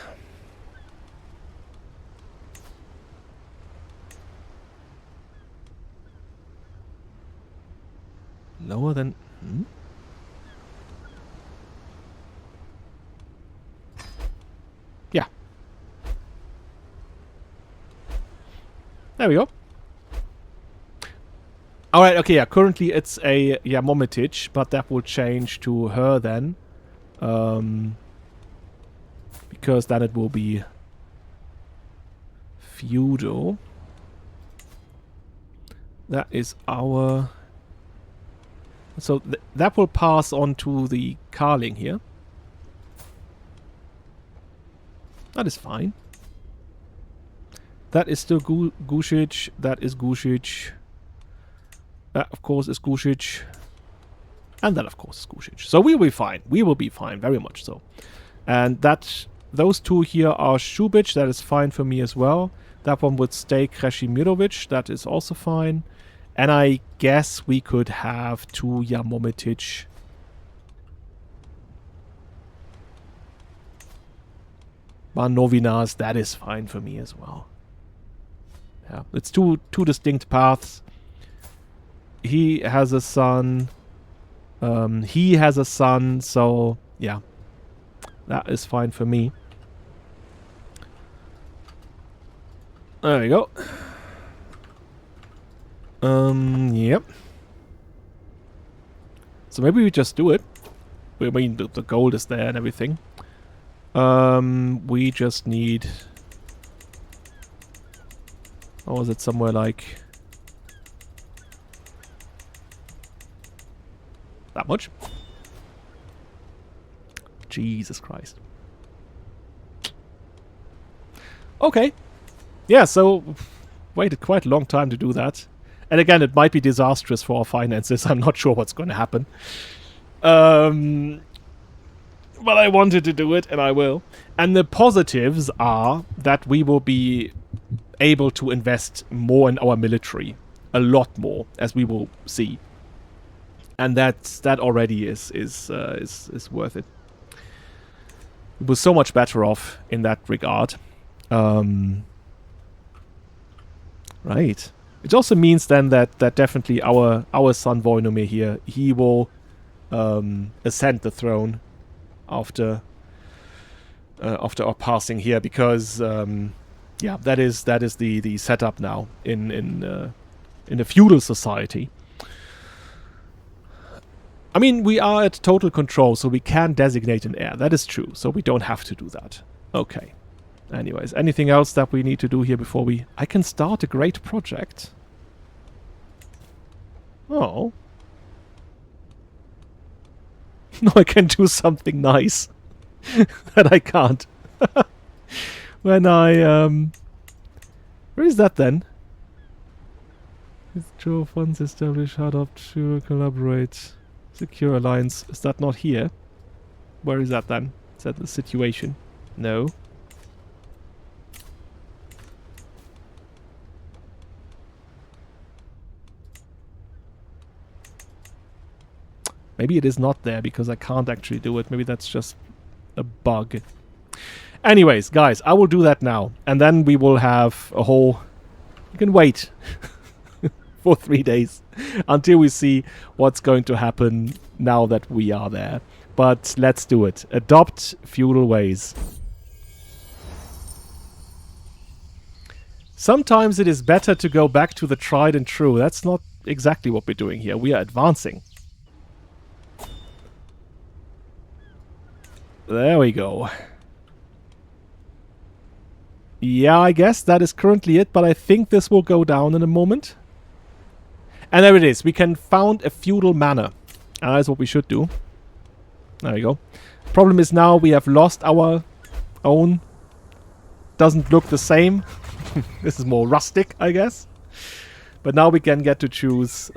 Lower than... Yeah. There we go. Alright, okay, yeah, currently it's a Vojnomir, but that will change to her then. Because then it will be feudal. That is our... So that will pass on to the Karling here. That is fine. That is still Gušić. That is Gušić. That, of course, is Gušić. And that, of course, is Gušić. So we will be fine. We will be fine, very much so. And that... Those two here are Šubić. That is fine for me as well. That one would stay Trpimirović. That is also fine. And I guess we could have two Vojnomir. Novinas, that is fine for me as well. Yeah, it's two distinct paths. He has a son. He has a son, so yeah. That is fine for me. There we go. Yep. So maybe we just do it. I mean, the gold is there and everything. We just need... Or is it somewhere like... That much? Jesus Christ. Okay. Yeah, so... Waited quite a long time to do that. And again, it might be disastrous for our finances. I'm not sure what's going to happen. But I wanted to do it, and I will. And the positives are that we will be able to invest more in our military. A lot more, as we will see. And that already is worth it. We're so much better off in that regard. Right. It also means then that definitely our son Vojnomir here, he will ascend the throne after our passing here, because yeah, that is the setup now in a feudal society. I mean, we are at total control, so we can designate an heir. That is true, so we don't have to do that. Okay. Anyways, anything else that we need to do here before we... I can start a great project. Oh. No, I can do something nice. That I can't. When I... Where is that then? Withdraw funds, establish hard to collaborate. Secure alliance. Is that not here? Where is that then? Is that the situation? No. Maybe it is not there because I can't actually do it. Maybe that's just a bug. Anyways, guys, I will do that now. And then we will have a whole... You can wait for 3 days until we see what's going to happen now that we are there. But let's do it. Adopt feudal ways. Sometimes it is better to go back to the tried and true. That's not exactly what we're doing here. We are advancing. There we go. Yeah, I guess that is currently it, but I think this will go down in a moment. And there it is. We can found a feudal manor. And that's what we should do. There we go. Problem is now we have lost our own. Doesn't look the same. This is more rustic, I guess. But now we can get to choose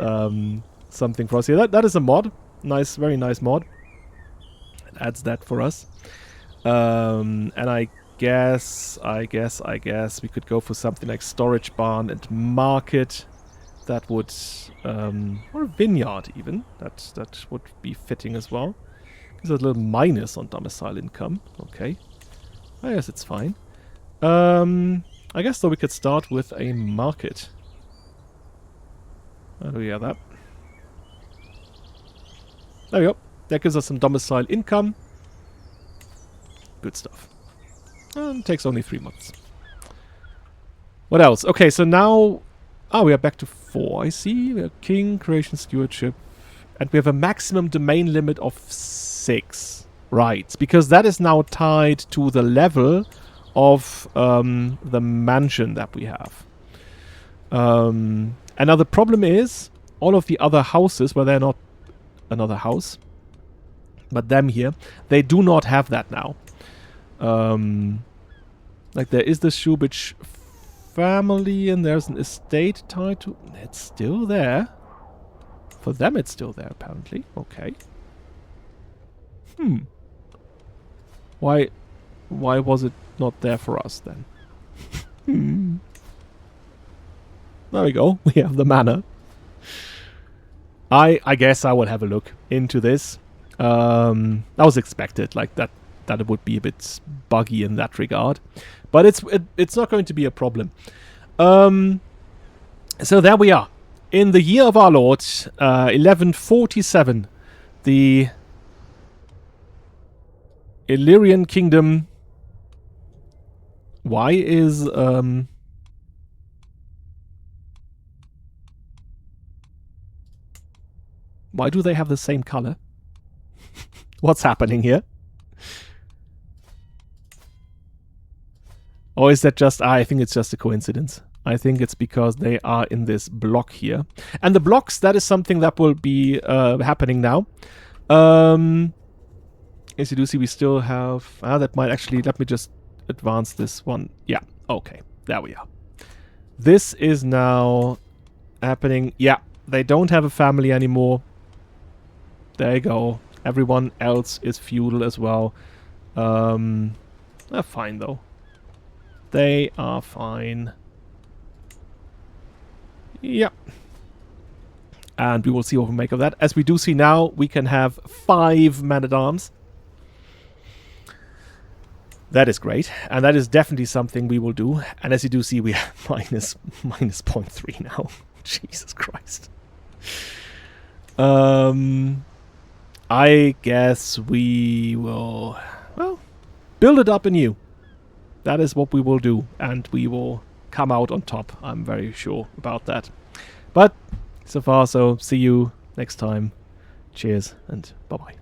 something for us here. That is a mod. Nice, very nice mod. It adds that for us. And I guess we could go for something like storage barn and market. That would, or a vineyard even. That would be fitting as well. There's a little minus on domicile income. Okay. I guess it's fine. I guess though we could start with a market. How do we have that? There we go. That gives us some domicile income. Good stuff. And takes only 3 months. What else? Okay, so now... Oh, we are back to 4. I see. We have king, Croatian stewardship. And we have a maximum domain limit of 6. Right. Because that is now tied to the level of the mansion that we have. And now the problem is, all of the other houses, well, they're not another house, but them here, they do not have that now. Like there is the Shubich family and there's an estate tied to... It's still there. For them it's still there, apparently. Okay. Why was it not there for us then? There we go. We have the manor. I guess I will have a look into this. That was expected, like that it would be a bit buggy in that regard, but it's not going to be a problem. So there we are, in the year of our Lord, 1147, the Illyrian kingdom. Why is why do they have the same color? What's happening here? Or is that just... I think it's just a coincidence. I think it's because they are in this block here. And the blocks, that is something that will be happening now. As you do see, we still have... that might actually... Let me just advance this one. Yeah, okay. There we are. This is now happening. Yeah, they don't have a family anymore. There you go. Everyone else is feudal as well. They're fine though. They are fine. Yeah. And we will see what we make of that. As we do see now, we can have 5 man-at-arms. That is great. And that is definitely something we will do. And as you do see, we have minus 0.3 now. Jesus Christ. I guess we will, well, build it up anew. That is what we will do, and we will come out on top. I'm very sure about that. But so far, so see you next time. Cheers, and bye-bye.